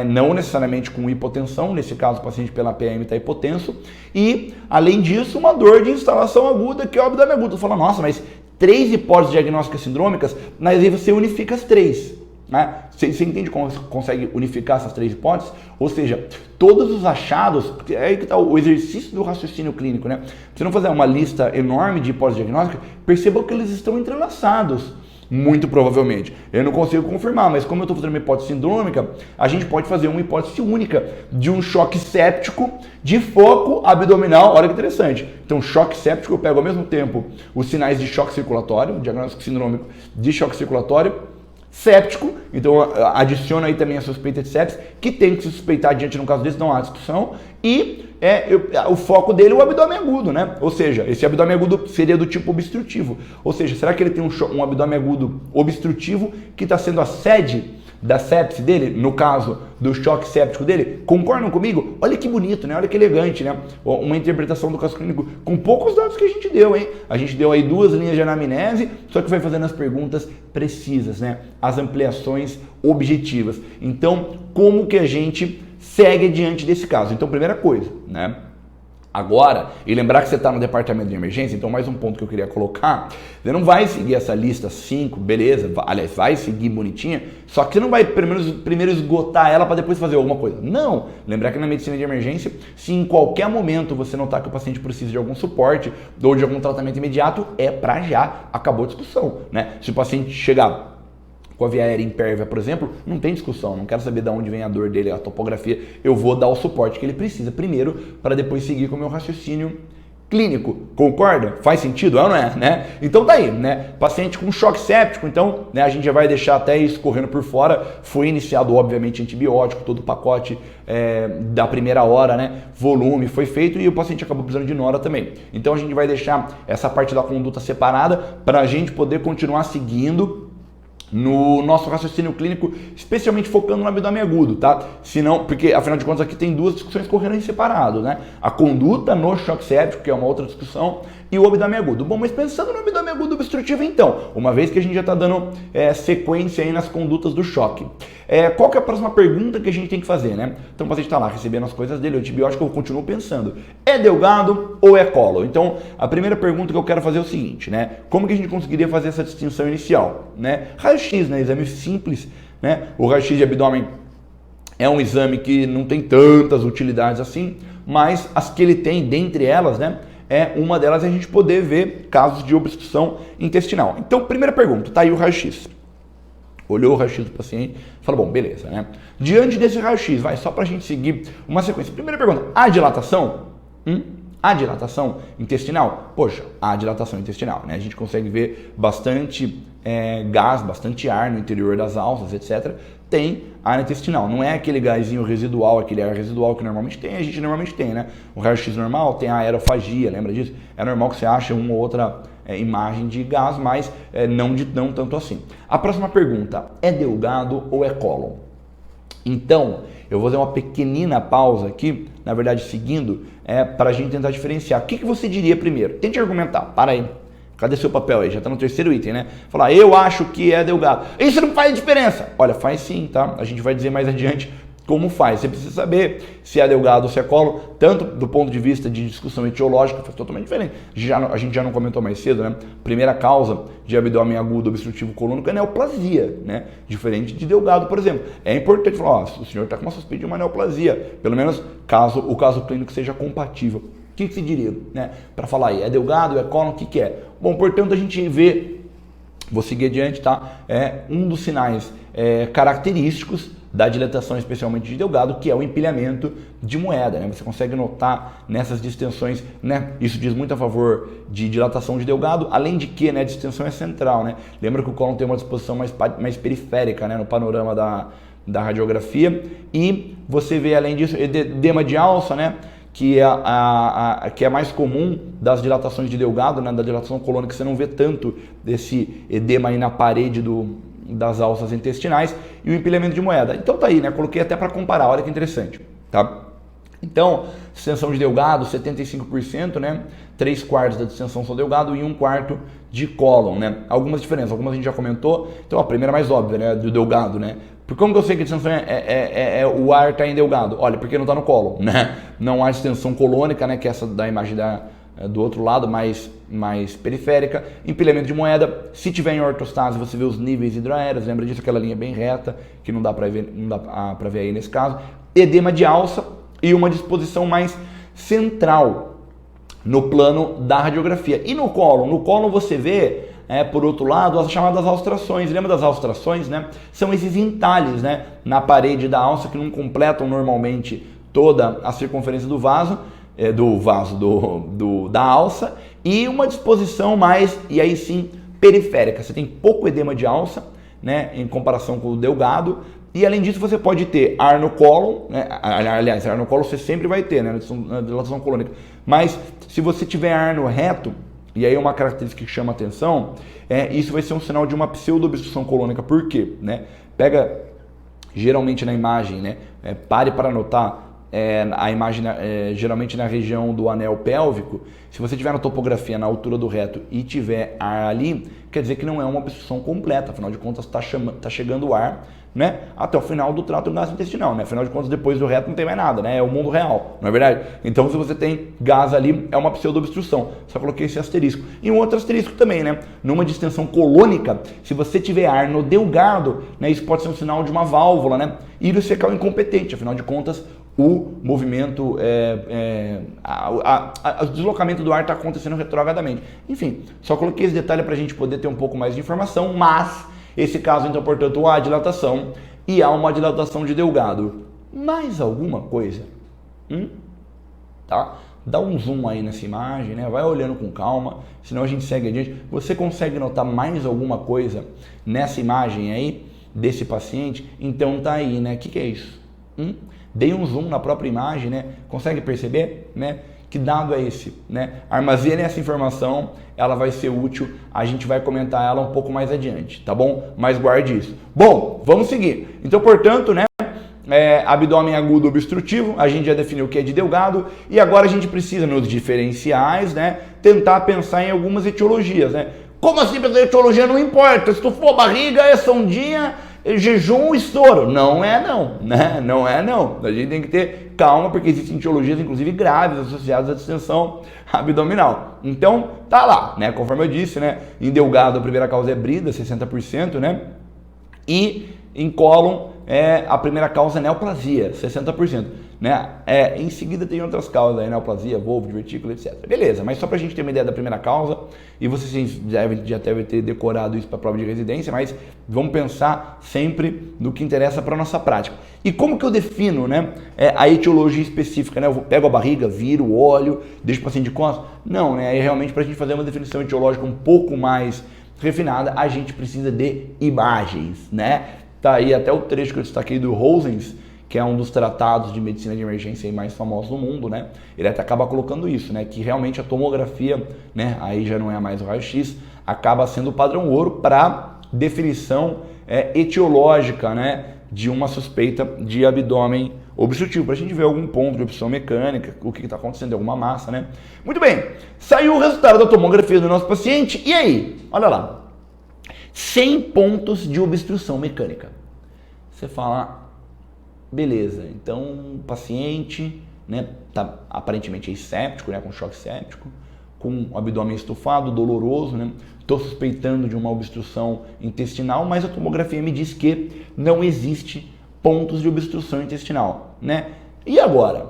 Não necessariamente com hipotensão, nesse caso o paciente pela PM está hipotenso, e além disso uma dor de instalação aguda, que é o abdômen agudo. Tu fala, nossa, mas 3 hipóteses diagnósticas sindrômicas, mas aí você unifica as 3. Né? Você entende como você consegue unificar essas 3 hipóteses? Ou seja, todos os achados, é aí que está o exercício do raciocínio clínico, né? Você não fazer uma lista enorme de hipóteses diagnósticas, perceba que eles estão entrelaçados, muito provavelmente. Eu não consigo confirmar, mas como eu estou fazendo uma hipótese sindrômica, a gente pode fazer uma hipótese única de um choque séptico de foco abdominal. Olha que interessante. Então, choque séptico, eu pego ao mesmo tempo os sinais de choque circulatório, diagnóstico sindrômico de choque circulatório, séptico, então adiciona aí também a suspeita de sepsis, que tem que se suspeitar diante, no caso desse, não há discussão, e o foco dele é o abdômen agudo, né? Ou seja, esse abdômen agudo seria do tipo obstrutivo, ou seja, será que ele tem um abdômen agudo obstrutivo que está sendo a sede da sepse dele, no caso do choque séptico dele? Concordam comigo? Olha que bonito, né? Olha que elegante, né? Uma interpretação do caso clínico com poucos dados que a gente deu, hein? A gente deu aí 2 linhas de anamnese, só que vai fazendo as perguntas precisas, né? As ampliações objetivas. Então, como que a gente segue adiante desse caso? Então, primeira coisa, né? Agora, e lembrar que você está no departamento de emergência, então mais um ponto que eu queria colocar, você não vai seguir essa lista 5, beleza, aliás, vai seguir bonitinha, só que você não vai primeiro esgotar ela para depois fazer alguma coisa. Não! Lembrar que na medicina de emergência, se em qualquer momento você notar que o paciente precisa de algum suporte ou de algum tratamento imediato, é para já, acabou a discussão, né? Se o paciente chegar com a via aérea impérvia, por exemplo, não tem discussão, não quero saber de onde vem a dor dele, a topografia, eu vou dar o suporte que ele precisa primeiro, para depois seguir com o meu raciocínio clínico, concorda? Faz sentido, é ou não é, né? Então tá aí, né? Paciente com choque séptico, então, né, a gente já vai deixar até isso correndo por fora. Foi iniciado, obviamente, antibiótico, todo o pacote da primeira hora, né? Volume foi feito e o paciente acabou precisando de nora também. Então a gente vai deixar essa parte da conduta separada para a gente poder continuar seguindo no nosso raciocínio clínico, especialmente focando no abdômen agudo, tá? Senão, porque afinal de contas aqui tem duas discussões correndo em separado, né? A conduta no choque séptico, que é uma outra discussão, e o abdômen agudo. Bom, mas pensando no abdômen agudo obstrutivo então, uma vez que a gente já está dando sequência aí nas condutas do choque. Qual que é a próxima pergunta que a gente tem que fazer, né? Então o paciente está lá recebendo as coisas dele, o antibiótico, eu continuo pensando, é delgado ou é colo? Então a primeira pergunta que eu quero fazer é o seguinte, né? Como que a gente conseguiria fazer essa distinção inicial, né? Raio-X, né? Exame simples, né? O raio-X de abdômen é um exame que não tem tantas utilidades assim, mas as que ele tem, dentre elas, né? Uma delas é a gente poder ver casos de obstrução intestinal. Então, primeira pergunta, tá aí o raio-X. Olhou o raio-X do paciente, falou, bom, beleza, né? Diante desse raio-X, vai, só pra gente seguir uma sequência. Primeira pergunta, há dilatação? Há dilatação intestinal? Poxa, há dilatação intestinal, né? A gente consegue ver bastante gás, bastante ar no interior das alças, etc. Tem ar intestinal, não é aquele gásinho residual, aquele ar residual que normalmente tem, a gente normalmente tem, né? O raio-X normal tem a aerofagia, lembra disso? É normal que você ache uma ou outra imagem de gás, mas não tanto assim. A próxima pergunta, é delgado ou é cólon? Então, eu vou fazer uma pequenina pausa aqui, na verdade seguindo, para a gente tentar diferenciar. O que você diria primeiro? Tente argumentar, para aí. Cadê seu papel aí? Já está no terceiro item, né? Falar, eu acho que é delgado. Isso não faz diferença. Olha, faz sim, tá? A gente vai dizer mais adiante como faz. Você precisa saber se é delgado ou se é colo, tanto do ponto de vista de discussão etiológica, faz totalmente diferente. A gente já não comentou mais cedo, né? Primeira causa de abdômen agudo obstrutivo colônico é neoplasia, né? Diferente de delgado, por exemplo. É importante falar, o senhor está com uma suspeita de uma neoplasia, pelo menos o caso clínico seja compatível. O que se diria, né? Para falar aí, é delgado, é cólon, o que é? Bom, portanto, a gente vê, vou seguir adiante, tá? Um dos sinais característicos da dilatação, especialmente de delgado, que é o empilhamento de moeda, né? Você consegue notar nessas distensões, né? Isso diz muito a favor de dilatação de delgado, além de que, né, a distensão é central, né? Lembra que o cólon tem uma disposição mais periférica, né, no panorama da radiografia, e você vê, além disso, edema de alça, né? Que é mais comum das dilatações de delgado, né, da dilatação colônica, você não vê tanto desse edema aí na parede das alças intestinais, e o empilhamento de moeda. Então tá aí, né? Coloquei até para comparar, olha que interessante, tá? Então, distensão de delgado, 75%, né? 3/4 da distensão são delgado e 1/4 de cólon, né? Algumas diferenças, algumas a gente já comentou. Então, a primeira mais óbvia, né? Do delgado, né? Por como que eu sei que a distensão o ar está em delgado? Olha, porque não está no cólon, né? Não há distensão colônica, né? Que é essa da imagem do outro lado, mais periférica. Empilhamento de moeda. Se tiver em ortostase, você vê os níveis hidroaéreos. Lembra disso? Aquela linha bem reta, que não dá para ver aí nesse caso. Edema de alça e uma disposição mais central no plano da radiografia. E no cólon? No cólon você vê, por outro lado, as chamadas alstrações. Lembra das alstrações, né? São esses entalhes, né, na parede da alça que não completam normalmente toda a circunferência do vaso, da alça, e uma disposição mais, e aí sim, periférica. Você tem pouco edema de alça, né, em comparação com o delgado, e além disso você pode ter ar no cólon, né? Aliás, ar no cólon você sempre vai ter, né, na dilatação colônica, mas se você tiver ar no reto, e aí uma característica que chama atenção, isso vai ser um sinal de uma pseudo-obstrução colônica. Por quê? Né? Pega geralmente na imagem, né? Pare para notar a imagem geralmente na região do anel pélvico. Se você tiver na topografia na altura do reto e tiver ar ali, quer dizer que não é uma obstrução completa, afinal de contas está chegando ar, né, até o final do trato gastrointestinal, né? Afinal de contas, depois do reto não tem mais nada, né? É o mundo real, não é verdade? Então, se você tem gás ali, é uma pseudo-obstrução. Só coloquei esse asterisco. E um outro asterisco também, né? Numa distensão colônica, se você tiver ar no delgado, né, isso pode ser um sinal de uma válvula, né? Íris fecal incompetente, afinal de contas, o movimento, o deslocamento do ar está acontecendo retrogradamente. Enfim, só coloquei esse detalhe para a gente poder ter um pouco mais de informação, mas esse caso, então, portanto, há dilatação e há uma dilatação de delgado. Mais alguma coisa? Tá? dá um zoom aí nessa imagem, né? Vai olhando com calma, senão a gente segue adiante. Você consegue notar mais alguma coisa nessa imagem aí desse paciente? Então tá aí, né? O que é isso? Dei um zoom na própria imagem, né? Consegue perceber, né? Que dado é esse, né? Armazene essa informação, ela vai ser útil, a gente vai comentar ela um pouco mais adiante, tá bom? Mas guarde isso. Bom, vamos seguir. Então, portanto, né? Abdômen agudo obstrutivo, a gente já definiu o que é de delgado e agora a gente precisa nos diferenciais, né? Tentar pensar em algumas etiologias, né? Como assim, pessoal? Etiologia não importa, estufou a barriga, é sondinha, jejum, estouro. Não é não, né? Não é não. A gente tem que ter calma porque existem etiologias, inclusive graves, associadas à distensão abdominal. Então, tá lá, né? Conforme eu disse, né? Em delgado, a primeira causa é brida, 60%, né? E em cólon, a primeira causa é neoplasia, 60%. Né? Em seguida tem outras causas, neoplasia, volvo, divertículo, etc. Beleza, mas só para a gente ter uma ideia da primeira causa, e vocês já devem ter decorado isso para a prova de residência, mas vamos pensar sempre no que interessa para a nossa prática. E como que eu defino, né, a etiologia específica? Né? Eu pego a barriga, viro o óleo, deixo o paciente de costas? Não, né? Realmente para a gente fazer uma definição etiológica um pouco mais refinada, a gente precisa de imagens, né? Tá aí até o trecho que eu destaquei do Rosens, que é um dos tratados de medicina de emergência mais famosos do mundo, né? Ele até acaba colocando isso, né? Que realmente a tomografia, né? Aí já não é mais o raio-x, acaba sendo o padrão ouro para definição etiológica, né? De uma suspeita de abdômen obstrutivo, para a gente ver algum ponto de obstrução mecânica, o que está acontecendo, alguma massa, né? Muito bem, saiu o resultado da tomografia do nosso paciente, e aí? Olha lá. 100 pontos de obstrução mecânica. Você fala, beleza, então o paciente, né, tá aparentemente asséptico, né, com choque séptico, com o abdômen estufado, doloroso, né? Estou suspeitando de uma obstrução intestinal, mas a tomografia me diz que não existe pontos de obstrução intestinal, né? E agora?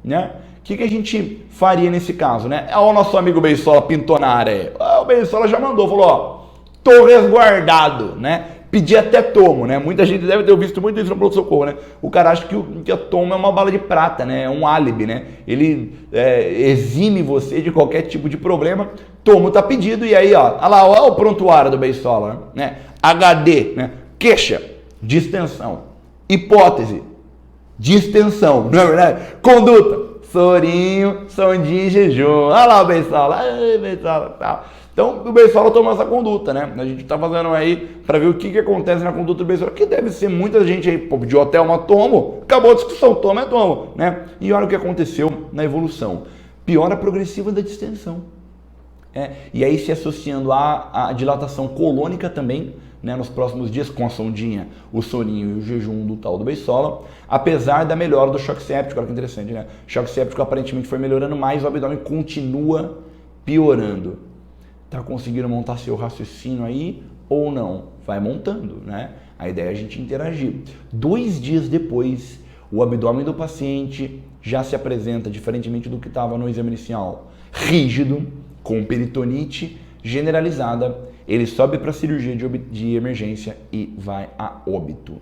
Né? O que a gente faria nesse caso, né? O nosso amigo Beisola pintou na área. O Beisola já mandou, falou, ó, tô resguardado, né? Pedi até tomo, né? Muita gente deve ter visto muito isso no pronto-socorro, né? O cara acha que a tomo é uma bala de prata, né? É um álibi, né? Ele exime você de qualquer tipo de problema. Tomo tá pedido e aí, ó, olha lá, ó, o prontuário do Beisola, né? HD, né? Queixa, distensão. Hipótese, distensão, não é verdade? Conduta, sorinho, sondinha e jejum. Olha lá o Beisola, tal. Então, o Beisola tomou essa conduta, né? A gente tá fazendo aí para ver o que acontece na conduta do Beisola, que deve ser muita gente aí, pô, de hotel, uma tomo, acabou a discussão, toma é tomo, né? E olha o que aconteceu na evolução. Piora progressiva da distensão. E aí se associando à dilatação colônica também, né, nos próximos dias com a sondinha, o soninho e o jejum do tal do Beisola, apesar da melhora do choque séptico. Olha que interessante, né? O choque séptico aparentemente foi melhorando, mas o abdômen continua piorando. Tá conseguindo montar seu raciocínio aí ou não? Vai montando, né? A ideia é a gente interagir. 2 dias depois, o abdômen do paciente já se apresenta, diferentemente do que estava no exame inicial, rígido, com peritonite generalizada. Ele sobe para a cirurgia de emergência e vai a óbito.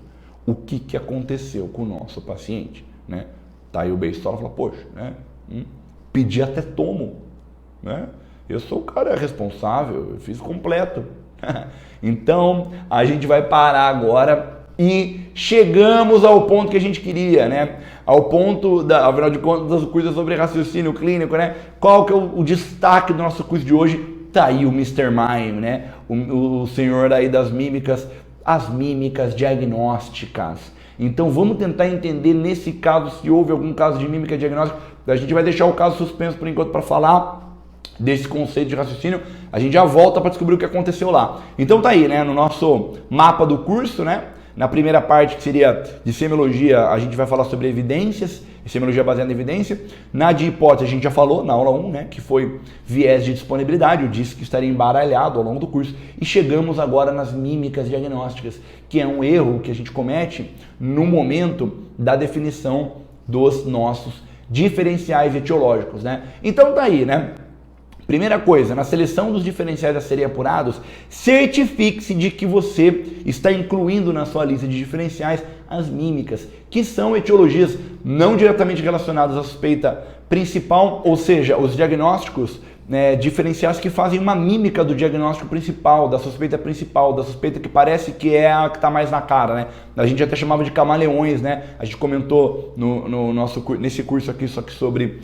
O que aconteceu com o nosso paciente, né? Tá aí o Beisola fala, poxa, né? Pedi até tomo, né? Eu sou o cara responsável, eu fiz completo. Então, a gente vai parar agora e chegamos ao ponto que a gente queria, né? Ao ponto, afinal de contas, das coisas sobre raciocínio clínico, né? Qual que é o destaque do nosso curso de hoje? Tá aí o Mr. Mime, né? O senhor aí das mímicas, as mímicas diagnósticas. Então, vamos tentar entender nesse caso, se houve algum caso de mímica diagnóstica. A gente vai deixar o caso suspenso por enquanto para falar desse conceito de raciocínio, a gente já volta para descobrir o que aconteceu lá. Então tá aí, né, no nosso mapa do curso, né, na primeira parte que seria de semiologia, a gente vai falar sobre evidências, semiologia baseada em evidência. Na de hipótese a gente já falou, na aula 1, né, que foi viés de disponibilidade, eu disse que estaria embaralhado ao longo do curso, e chegamos agora nas mímicas diagnósticas, que é um erro que a gente comete no momento da definição dos nossos diferenciais etiológicos, né. Então tá aí, né. Primeira coisa, na seleção dos diferenciais a serem apurados, certifique-se de que você está incluindo na sua lista de diferenciais as mímicas, que são etiologias não diretamente relacionadas à suspeita principal, ou seja, os diagnósticos diferenciais que fazem uma mímica do diagnóstico principal, da suspeita que parece que é a que está mais na cara, né? A gente até chamava de camaleões, né? A gente comentou nesse curso aqui, só que sobre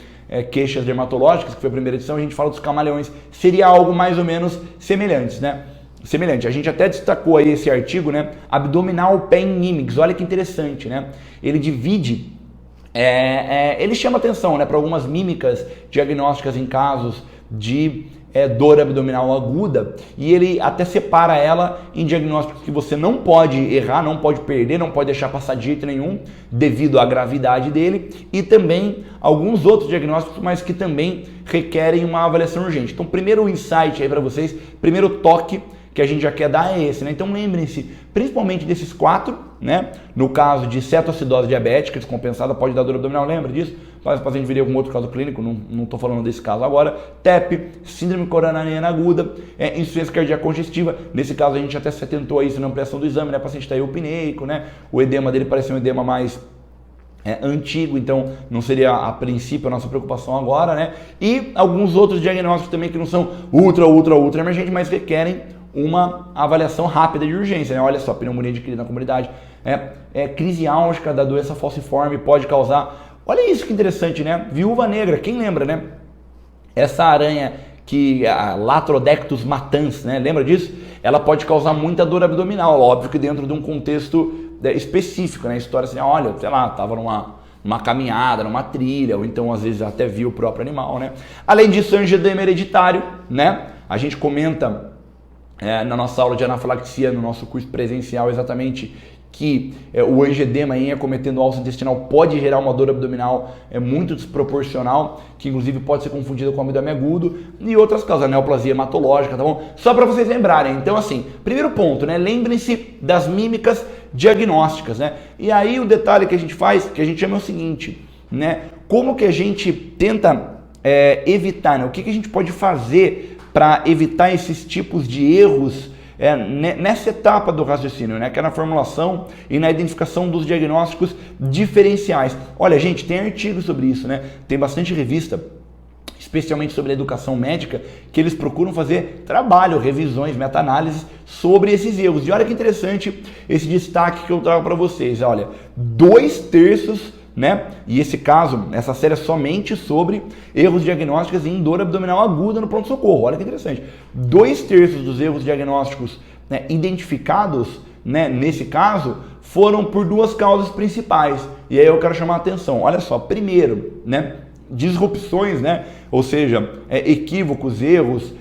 queixas dermatológicas, que foi a primeira edição, a gente fala dos camaleões. Seria algo mais ou menos semelhante, né? A gente até destacou aí esse artigo, né? Abdominal Pain Mimics, olha que interessante, né? Ele divide, ele chama atenção, né, para algumas mímicas diagnósticas em casos de dor abdominal aguda, e ele até separa ela em diagnósticos que você não pode errar, não pode perder, não pode deixar passar de jeito nenhum, devido à gravidade dele, e também alguns outros diagnósticos, mas que também requerem uma avaliação urgente. Então, primeiro insight aí para vocês, primeiro toque que a gente já quer dar é esse, né? Então lembrem-se, principalmente desses 4, né? No caso de cetoacidose diabética descompensada, pode dar dor abdominal, lembra disso? Mas o paciente viria algum outro caso clínico, não estou falando desse caso agora. TEP, síndrome coronariana aguda, insuficiência cardíaca congestiva. Nesse caso a gente até se atentou a isso na ampliação do exame, né? O paciente está eupneico, né? O edema dele parece um edema mais antigo, então não seria a princípio a nossa preocupação agora, né? E alguns outros diagnósticos também que não são ultra emergentes, mas requerem uma avaliação rápida de urgência, né? Olha só, pneumonia adquirida na comunidade, crise álgica da doença falciforme pode causar, olha isso que interessante, né? Viúva negra, quem lembra, né? Essa aranha que a Latrodectus matans, né? Lembra disso? Ela pode causar muita dor abdominal, óbvio que dentro de um contexto específico, né? História assim, olha, sei lá, tava numa caminhada, numa trilha, ou então às vezes até viu o próprio animal, né? Além disso, angioedema hereditário, né? A gente comenta na nossa aula de anafilaxia, no nosso curso presencial, exatamente que o angioedema em acometendo o alço intestinal pode gerar uma dor abdominal muito desproporcional, que inclusive pode ser confundida com abdômen agudo, e outras causas, neoplasia hematológica, tá bom? Só para vocês lembrarem. Então, assim, primeiro ponto, né? Lembrem-se das mímicas diagnósticas, né? E aí o detalhe que a gente faz, que a gente chama é o seguinte, né? Como que a gente tenta evitar, né? O que a gente pode fazer para evitar esses tipos de erros nessa etapa do raciocínio, né? Que é na formulação e na identificação dos diagnósticos diferenciais. Olha, gente, tem artigos sobre isso, né? Tem bastante revista, especialmente sobre a educação médica, que eles procuram fazer trabalho, revisões, meta-análises sobre esses erros. E olha que interessante esse destaque que eu trago para vocês. Olha, 2/3, né? E esse caso, essa série é somente sobre erros diagnósticos em dor abdominal aguda no pronto-socorro. Olha que interessante. 2/3 dos erros diagnósticos, né, identificados, né, nesse caso, foram por 2 causas principais. E aí eu quero chamar a atenção. Olha só, primeiro, né, disrupções, né, ou seja, equívocos, erros,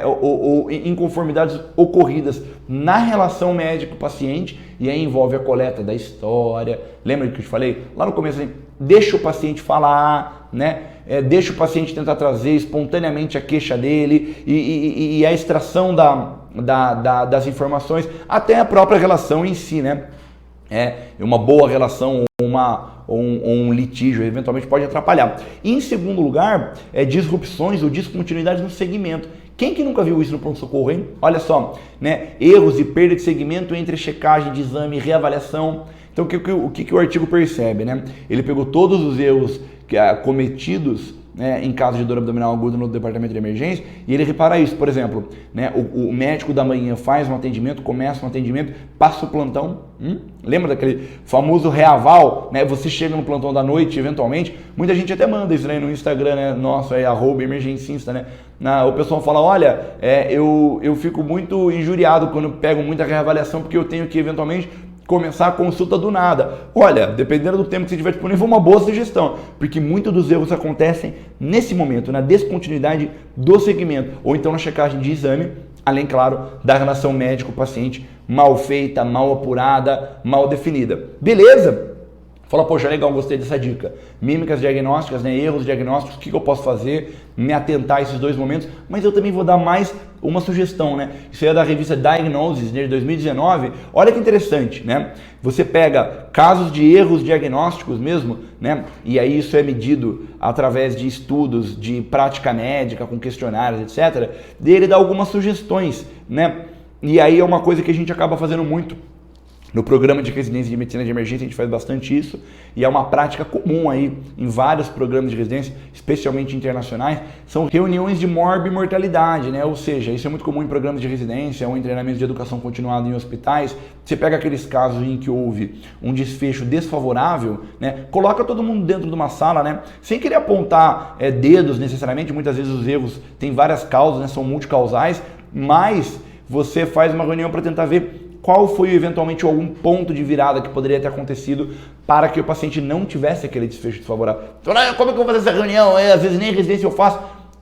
ou inconformidades ocorridas na relação médico-paciente, e aí envolve a coleta da história. Lembra que eu te falei lá no começo? Assim, deixa o paciente falar, né? Deixa o paciente tentar trazer espontaneamente a queixa dele e a extração das informações, até a própria relação em si, né? Uma boa relação ou um litígio eventualmente pode atrapalhar. E em segundo lugar, disrupções ou descontinuidades no segmento. Quem que nunca viu isso no pronto-socorro, hein? Olha só, né? Erros e perda de segmento entre checagem de exame e reavaliação. Então, o que o artigo percebe, né? Ele pegou todos os erros cometidos, né, em caso de dor abdominal aguda no departamento de emergência, e ele repara isso, por exemplo, né, o médico da manhã faz um atendimento, começa um atendimento, passa o plantão, lembra daquele famoso reaval, né? Você chega no plantão da noite, eventualmente, muita gente até manda isso, né, no Instagram, né, nosso, @emergencista, né? O pessoal fala, olha, eu fico muito injuriado quando pego muita reavaliação, porque eu tenho que eventualmente começar a consulta do nada. Olha, dependendo do tempo que você tiver disponível, uma boa sugestão, porque muitos dos erros acontecem nesse momento, na descontinuidade do segmento, ou então na checagem de exame, além, claro, da relação médico-paciente mal feita, mal apurada, mal definida. Beleza? Fala, poxa, legal, gostei dessa dica. Mímicas diagnósticas, né, erros diagnósticos, o que eu posso fazer? Me atentar a esses 2 momentos, mas eu também vou dar mais uma sugestão, né? Isso é da revista Diagnosis, de 2019. Olha que interessante, né? Você pega casos de erros diagnósticos mesmo, né? E aí isso é medido através de estudos de prática médica, com questionários, etc. E ele dá algumas sugestões, né? E aí é uma coisa que a gente acaba fazendo muito No programa de residência de medicina de emergência a gente faz bastante isso e é uma prática comum aí em vários programas de residência, especialmente internacionais, são reuniões de morbimortalidade, né? Ou seja, isso é muito comum em programas de residência ou em treinamentos de educação continuada em hospitais. Você pega aqueles casos em que houve um desfecho desfavorável, né? Coloca todo mundo dentro de uma sala, né? Sem querer apontar dedos necessariamente, muitas vezes os erros têm várias causas, né? São multicausais, mas você faz uma reunião para tentar ver qual foi eventualmente algum ponto de virada que poderia ter acontecido para que o paciente não tivesse aquele desfecho desfavorável. Então, como é que eu vou fazer essa reunião? Às vezes nem residência eu faço.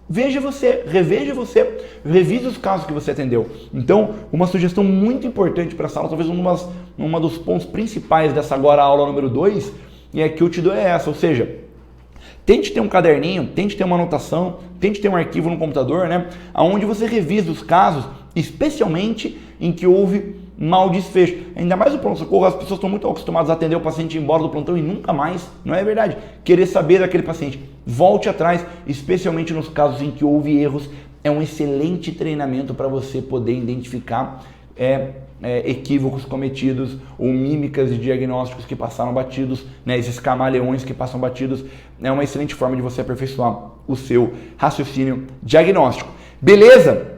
Veja você, reveja você, revise os casos que você atendeu. Então, uma sugestão muito importante para essa aula, talvez uma dos pontos principais dessa agora aula número 2, que eu te dou é essa, ou seja, tente ter um caderninho, tente ter uma anotação, tente ter um arquivo no computador, né, onde você revisa os casos, especialmente em que houve mau desfecho. Ainda mais o pronto-socorro, as pessoas estão muito acostumadas a atender o paciente embora do plantão e nunca mais, não é verdade? Querer saber daquele paciente. Volte atrás, especialmente nos casos em que houve erros. É um excelente treinamento para você poder identificar equívocos cometidos ou mímicas de diagnósticos que passaram batidos, né, esses camaleões que passam batidos. É uma excelente forma de você aperfeiçoar o seu raciocínio diagnóstico. Beleza?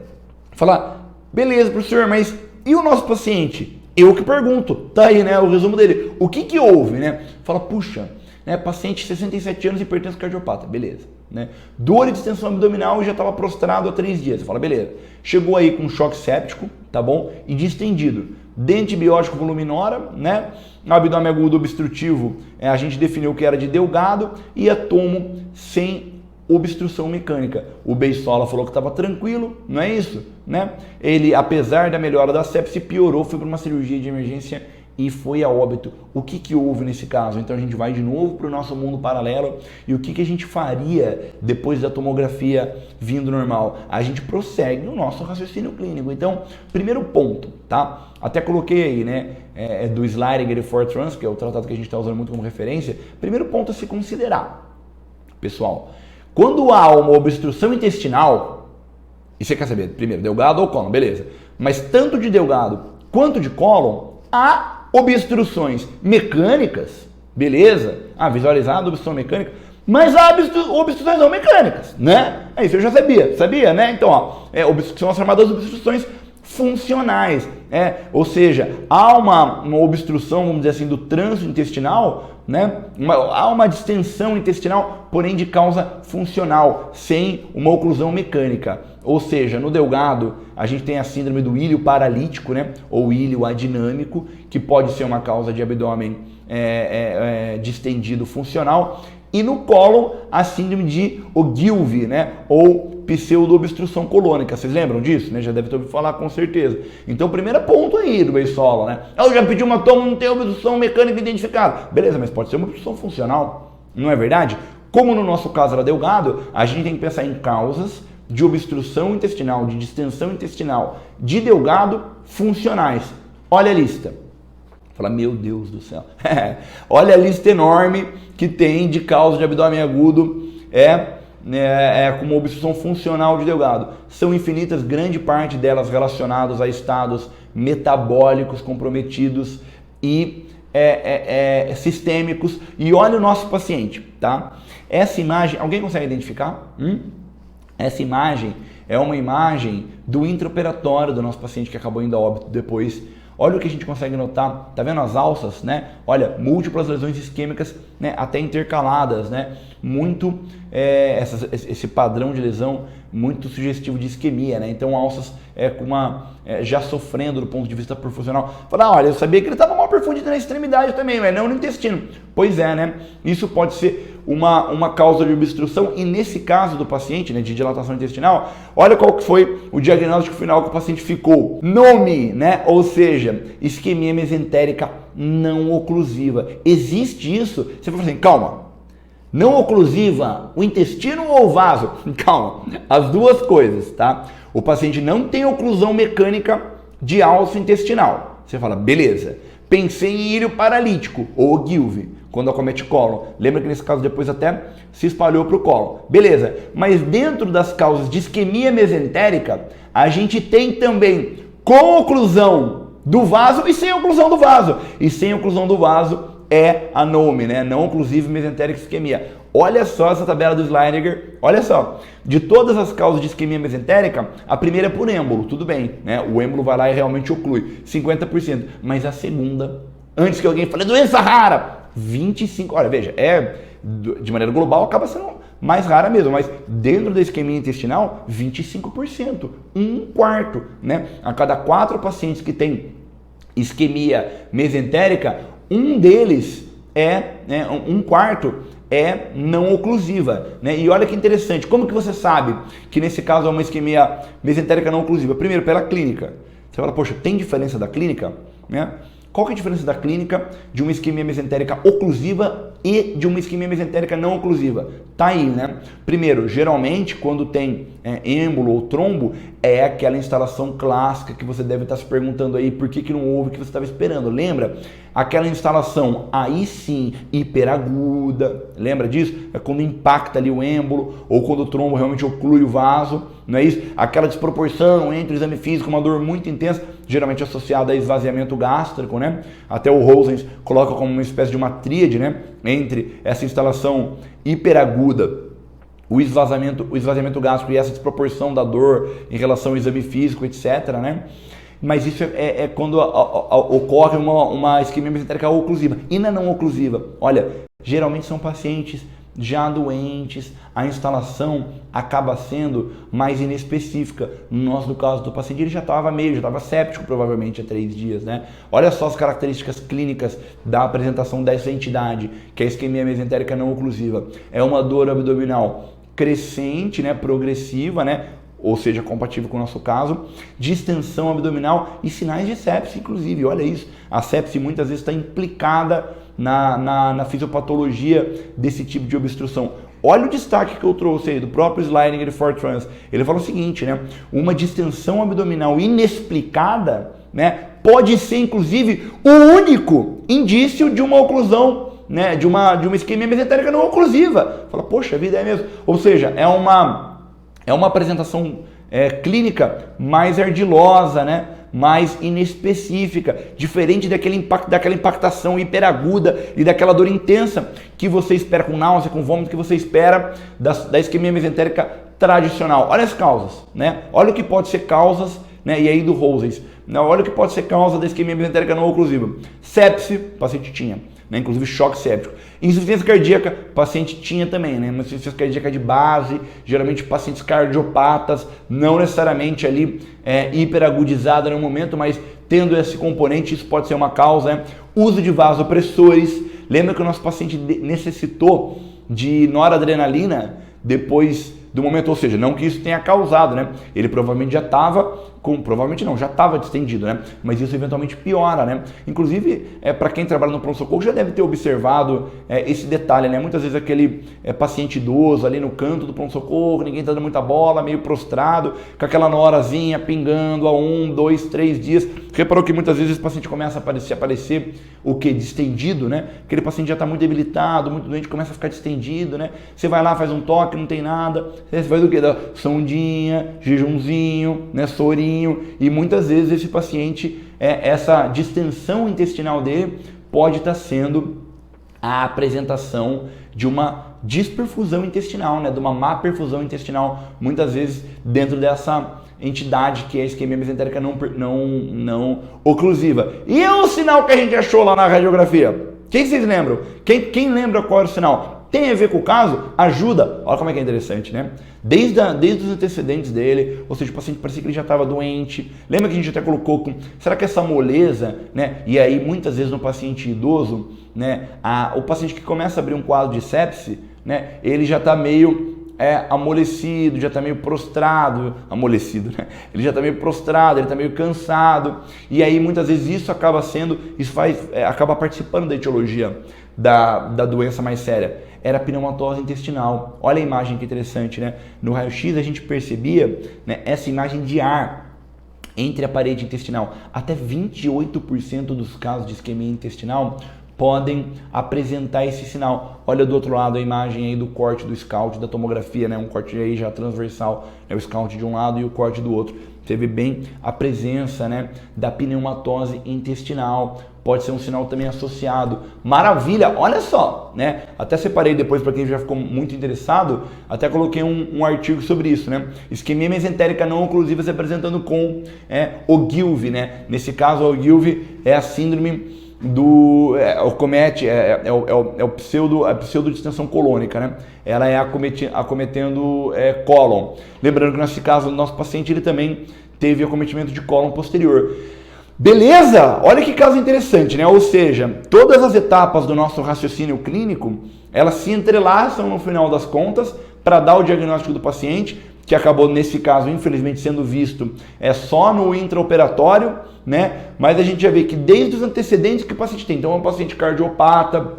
Falar, beleza, professor, mas e o nosso paciente? Eu que pergunto. Tá aí, né, o resumo dele. O que houve, né? Fala, puxa, né, paciente 67 anos, hipertenso cardiopata. Beleza. Né? Dor e distensão abdominal e já estava prostrado há 3 dias. Você fala, beleza. Chegou aí com choque séptico, tá bom? E distendido. Dente biótico voluminora, né? Abdômen agudo obstrutivo, a gente definiu que era de Delgado e atomo sem obstrução mecânica. O Beisola falou que estava tranquilo, não é isso? Né? Ele, apesar da melhora da sepse, piorou, foi para uma cirurgia de emergência e foi a óbito. O que houve nesse caso? Então a gente vai de novo para o nosso mundo paralelo e o que a gente faria depois da tomografia vindo normal? A gente prossegue no nosso raciocínio clínico. Então, primeiro ponto, tá? Até coloquei aí, né? Do Sliding e Fortrans, que é o tratado que a gente está usando muito como referência. Primeiro ponto a se considerar, pessoal. Quando há uma obstrução intestinal, e você quer saber, primeiro, delgado ou cólon, beleza. Mas tanto de delgado quanto de cólon, há obstruções mecânicas, beleza? Visualizado obstrução mecânica, mas há obstruções não mecânicas, né? Isso eu já sabia, né? Então, são as chamadas obstruções funcionais, ou seja, há uma obstrução, vamos dizer assim, do trânsito intestinal, né? Há uma distensão intestinal, porém de causa funcional, sem uma oclusão mecânica. Ou seja, no delgado, a gente tem a síndrome do ilho paralítico, né? Ou ilho adinâmico, que pode ser uma causa de abdômen distendido funcional. E no cólon, a síndrome de Ogilvie, né? Ou pseudo-obstrução colônica. Vocês lembram disso? Né? Já deve ter ouvido falar com certeza. Então, primeiro ponto aí do Beisola, né? Eu já pedi uma toma, não tem obstrução mecânica identificada. Beleza, mas pode ser uma obstrução funcional, não é verdade? Como no nosso caso era delgado, a gente tem que pensar em causas de obstrução intestinal, de distensão intestinal, de delgado funcionais. Olha a lista. Fala, meu Deus do céu. Olha a lista enorme que tem de causa de abdômen agudo como obstrução funcional de delgado. São infinitas, grande parte delas relacionadas a estados metabólicos comprometidos e sistêmicos. E olha o nosso paciente, tá? Essa imagem, alguém consegue identificar? Essa imagem é uma imagem do intraoperatório do nosso paciente que acabou indo a óbito depois. Olha o que a gente consegue notar, tá vendo as alças, né? Olha, múltiplas lesões isquêmicas, né? Até intercaladas, né? Muito, esse padrão de lesão muito sugestivo de isquemia, né? Então alças já sofrendo do ponto de vista perfuncional. Fala, olha, eu sabia que ele estava mal perfundido na extremidade também, mas não no intestino. Pois é, né? Isso pode ser uma causa de obstrução e nesse caso do paciente, né, de dilatação intestinal, olha qual que foi o diagnóstico final que o paciente ficou. Nome, né? Ou seja, isquemia mesentérica não oclusiva. Existe isso? Você vai falar assim, calma. Não oclusiva, o intestino ou o vaso? Calma, as duas coisas, tá? O paciente não tem oclusão mecânica de alça intestinal. Você fala, beleza. Pensei em ilho paralítico ou Ogilvie, quando acomete cólon. Lembra que nesse caso depois até se espalhou para o cólon. Beleza, mas dentro das causas de isquemia mesentérica, a gente tem também com oclusão do vaso e sem oclusão do vaso. E sem oclusão do vaso é a NOME, né? Não oclusive mesentérica isquemia. Olha só essa tabela do Schleininger, olha só. De todas as causas de isquemia mesentérica, a primeira é por êmbolo, tudo bem, né? O êmbolo vai lá e realmente oclui, 50%. Mas a segunda, antes que alguém fale doença rara, 25%. Olha, veja, de maneira global acaba sendo mais rara mesmo, mas dentro da isquemia intestinal, 25%, um quarto, né? A cada 4 pacientes que tem isquemia mesentérica, um deles um quarto é não oclusiva, né? E olha que interessante, como que você sabe que nesse caso é uma isquemia mesentérica não oclusiva? Primeiro, pela clínica. Você fala, poxa, tem diferença da clínica, né? Qual que é a diferença da clínica de uma isquemia mesentérica oclusiva e de uma isquemia mesentérica não oclusiva? Tá aí, né? Primeiro, geralmente, quando tem êmbolo ou trombo, é aquela instalação clássica que você deve estar se perguntando aí por que não houve o que você estava esperando. Lembra? Aquela instalação, aí sim, hiperaguda. Lembra disso? É quando impacta ali o êmbolo ou quando o trombo realmente oclui o vaso. Não é isso? Aquela desproporção entre o exame físico, uma dor muito intensa, geralmente associada a esvaziamento gástrico, né? Até o Rosens coloca como uma espécie de uma tríade, né? Entre essa instalação hiperaguda, o esvaziamento gástrico e essa desproporção da dor em relação ao exame físico, etc., né? Mas isso é quando ocorre uma isquemia mesentérica oclusiva. E na não oclusiva, olha, geralmente são pacientes já doentes, a instalação acaba sendo mais inespecífica. No caso do paciente, ele já estava séptico provavelmente há 3 dias, né? Olha só as características clínicas da apresentação dessa entidade, que é a isquemia mesentérica não oclusiva. É uma dor abdominal crescente, né, progressiva, né? Ou seja, compatível com o nosso caso, distensão abdominal e sinais de sepse, inclusive. Olha isso, a sepse muitas vezes está implicada na fisiopatologia desse tipo de obstrução. Olha o destaque que eu trouxe aí do próprio Schleininger e Fortrans. Ele fala o seguinte, né? Uma distensão abdominal inexplicada, né, pode ser inclusive o único indício de uma oclusão, né, de uma isquemia mesentérica não oclusiva. Fala, poxa, a vida é mesmo. Ou seja, é uma apresentação clínica mais ardilosa, né? Mais inespecífica, diferente daquela impactação hiperaguda e daquela dor intensa que você espera com náusea, com vômito, que você espera da isquemia mesentérica tradicional. Olha as causas, né? Olha o que pode ser causas, né? E aí do Rosens. Olha o que pode ser causa da isquemia mesentérica não oclusiva. Sepse, o paciente tinha, né? Inclusive choque séptico. Insuficiência cardíaca, o paciente tinha também, né? Uma insuficiência cardíaca de base, geralmente pacientes cardiopatas, não necessariamente ali hiperagudizada no momento, mas tendo esse componente, isso pode ser uma causa, né? Uso de vasopressores. Lembra que o nosso paciente necessitou de noradrenalina depois do momento, ou seja, não que isso tenha causado, né? Ele provavelmente já estava já estava distendido, né? Mas isso eventualmente piora, né? Inclusive, para quem trabalha no pronto-socorro já deve ter observado esse detalhe, né? Muitas vezes aquele paciente idoso ali no canto do pronto-socorro, ninguém tá dando muita bola, meio prostrado, com aquela norazinha pingando há 1, 2, 3 dias. Reparou que muitas vezes esse paciente começa a aparecer o que? Distendido, né? Aquele paciente já está muito debilitado, muito doente, começa a ficar distendido, né? Você vai lá, faz um toque, não tem nada. Você faz o quê? Sondinha, jejumzinho, né? Sorinho. E muitas vezes esse paciente, essa distensão intestinal dele pode estar sendo a apresentação de uma disperfusão intestinal, né? De uma má perfusão intestinal, muitas vezes dentro dessa entidade que é a isquemia mesentérica não oclusiva. E é o sinal que a gente achou lá na radiografia? Quem vocês lembram? Quem lembra qual era o sinal? Tem a ver com o caso? Ajuda. Olha como é que é interessante, né? Desde os antecedentes dele, ou seja, o paciente parecia que ele já estava doente. Lembra que a gente até colocou será que essa moleza, né? E aí muitas vezes no paciente idoso, né? O paciente que começa a abrir um quadro de sepse, né? Ele já está meio amolecido, já está meio prostrado, amolecido, né? Ele já está meio prostrado, ele está meio cansado, e aí muitas vezes acaba participando da etiologia da doença mais séria. Era a pneumatose intestinal. Olha a imagem que interessante, né? No raio-x a gente percebia, né, essa imagem de ar entre a parede intestinal. Até 28% dos casos de isquemia intestinal podem apresentar esse sinal. Olha do outro lado a imagem aí do corte do SCAUT, da tomografia, né? Um corte aí já transversal, né? O SCAUT de um lado e o corte do outro. Você vê bem a presença, né, da pneumatose intestinal. Pode ser um sinal também associado. Maravilha, olha só, né? Até separei depois para quem já ficou muito interessado, até coloquei um artigo sobre isso, né? Isquemia mesentérica não oclusiva se apresentando com Ogilvy, né? Nesse caso, a Ogilvy é a síndrome do a pseudodistensão colônica, né? Ela é acometendo cólon. Lembrando que nesse caso, o nosso paciente ele também teve acometimento de cólon posterior. Beleza? Olha que caso interessante, né? Ou seja, todas as etapas do nosso raciocínio clínico, elas se entrelaçam no final das contas para dar o diagnóstico do paciente, que acabou nesse caso, infelizmente, sendo visto só no intraoperatório, né? Mas a gente já vê que desde os antecedentes que o paciente tem, então é um paciente cardiopata,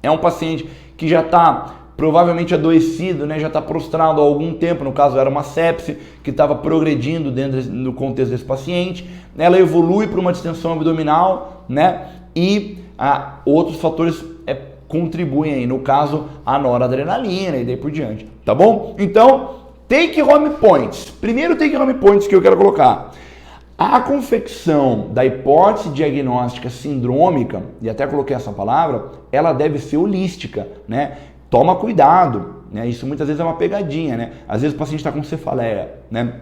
é um paciente que já está provavelmente adoecido, né? Já está prostrado há algum tempo, no caso era uma sepse que estava progredindo no contexto desse paciente, ela evolui para uma distensão abdominal, né? E outros fatores contribuem aí, no caso a noradrenalina e daí por diante, tá bom? Então, take home points. Primeiro take home points que eu quero colocar. A confecção da hipótese diagnóstica sindrômica, e até coloquei essa palavra, ela deve ser holística, né? Toma cuidado, né? Isso muitas vezes é uma pegadinha, né? Às vezes o paciente está com cefaleia, né?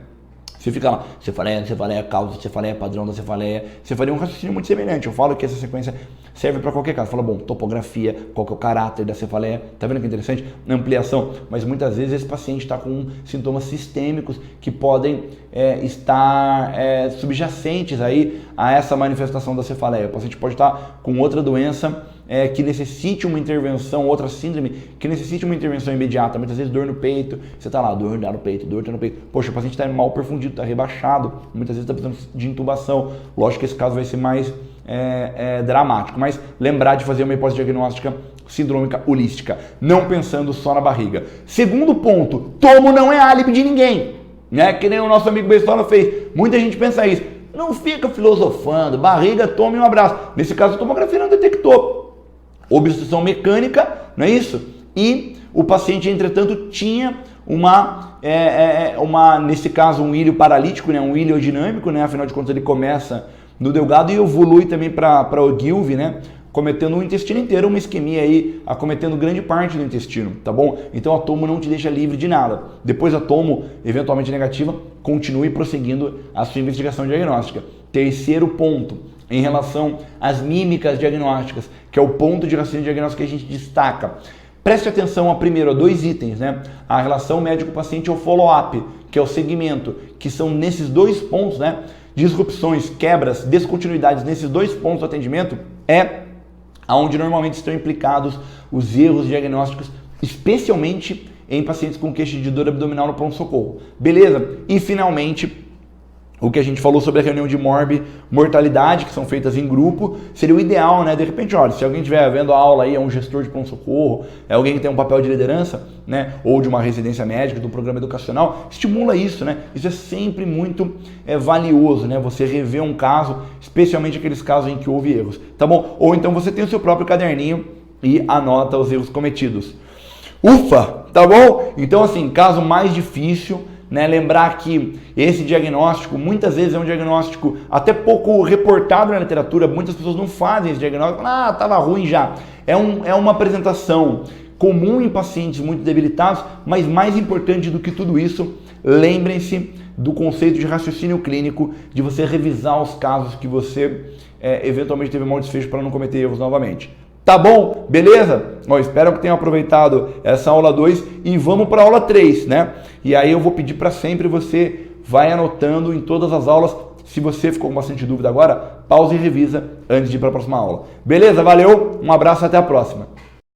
Você fica lá, cefaleia, causa, cefaleia, padrão da cefaleia. Cefaleia é um raciocínio muito semelhante. Eu falo que essa sequência serve para qualquer caso. Fala, bom, topografia, qual que é o caráter da cefaleia. Tá vendo que interessante? Ampliação. Mas muitas vezes esse paciente está com sintomas sistêmicos que podem estar subjacentes aí a essa manifestação da cefaleia. O paciente pode estar com outra doença que necessite uma intervenção, outra síndrome que necessite uma intervenção imediata. Muitas vezes dor no peito, você está lá, dor no peito. Poxa, o paciente está mal perfundido, está rebaixado, muitas vezes está precisando de intubação. Lógico que esse caso vai ser mais dramático, mas lembrar de fazer uma hipótese diagnóstica sindrômica holística, não pensando só na barriga. Segundo ponto, tomo não é álibi de ninguém, né? Que nem o nosso amigo Bestola fez. Muita gente pensa isso. Não fica filosofando, barriga, tome um abraço. Nesse caso, a tomografia não detectou obstrução mecânica, não é isso? E o paciente, entretanto, tinha nesse caso, um ilho paralítico, né? Um ilho dinâmico, né? Afinal de contas, ele começa no delgado e evolui também para Ogilvy, né? Cometendo o intestino inteiro, uma isquemia aí, acometendo grande parte do intestino, tá bom? Então a tomo não te deixa livre de nada. Depois a tomo, eventualmente negativa, continue prosseguindo a sua investigação diagnóstica. Terceiro ponto, em relação às mímicas diagnósticas, que é o ponto de raciocínio diagnóstico que a gente destaca. Preste atenção a dois itens, né? A relação médico-paciente ou follow-up, que é o segmento, que são nesses dois pontos, né? Disrupções, quebras, descontinuidades nesses dois pontos do atendimento onde normalmente estão implicados os erros diagnósticos, especialmente em pacientes com queixa de dor abdominal no pronto-socorro. Beleza? E finalmente, o que a gente falou sobre a reunião de mortalidade, que são feitas em grupo, seria o ideal, né? De repente, olha, se alguém estiver vendo a aula aí, é um gestor de pronto-socorro, é alguém que tem um papel de liderança, né? Ou de uma residência médica, de um programa educacional, estimula isso, né? Isso é sempre muito valioso, né? Você rever um caso, especialmente aqueles casos em que houve erros, tá bom? Ou então você tem o seu próprio caderninho e anota os erros cometidos. Ufa, tá bom? Então, assim, caso mais difícil, né? Lembrar que esse diagnóstico muitas vezes é um diagnóstico até pouco reportado na literatura, muitas pessoas não fazem esse diagnóstico, tava ruim já. É uma apresentação comum em pacientes muito debilitados, mas mais importante do que tudo isso, lembrem-se do conceito de raciocínio clínico, de você revisar os casos que você eventualmente teve mau desfecho para não cometer erros novamente. Tá bom? Beleza? Bom, espero que tenham aproveitado essa aula 2 e vamos para a aula 3, né? E aí eu vou pedir para sempre você vai anotando em todas as aulas. Se você ficou com bastante dúvida agora, pausa e revisa antes de ir para a próxima aula. Beleza? Valeu, um abraço, até a próxima.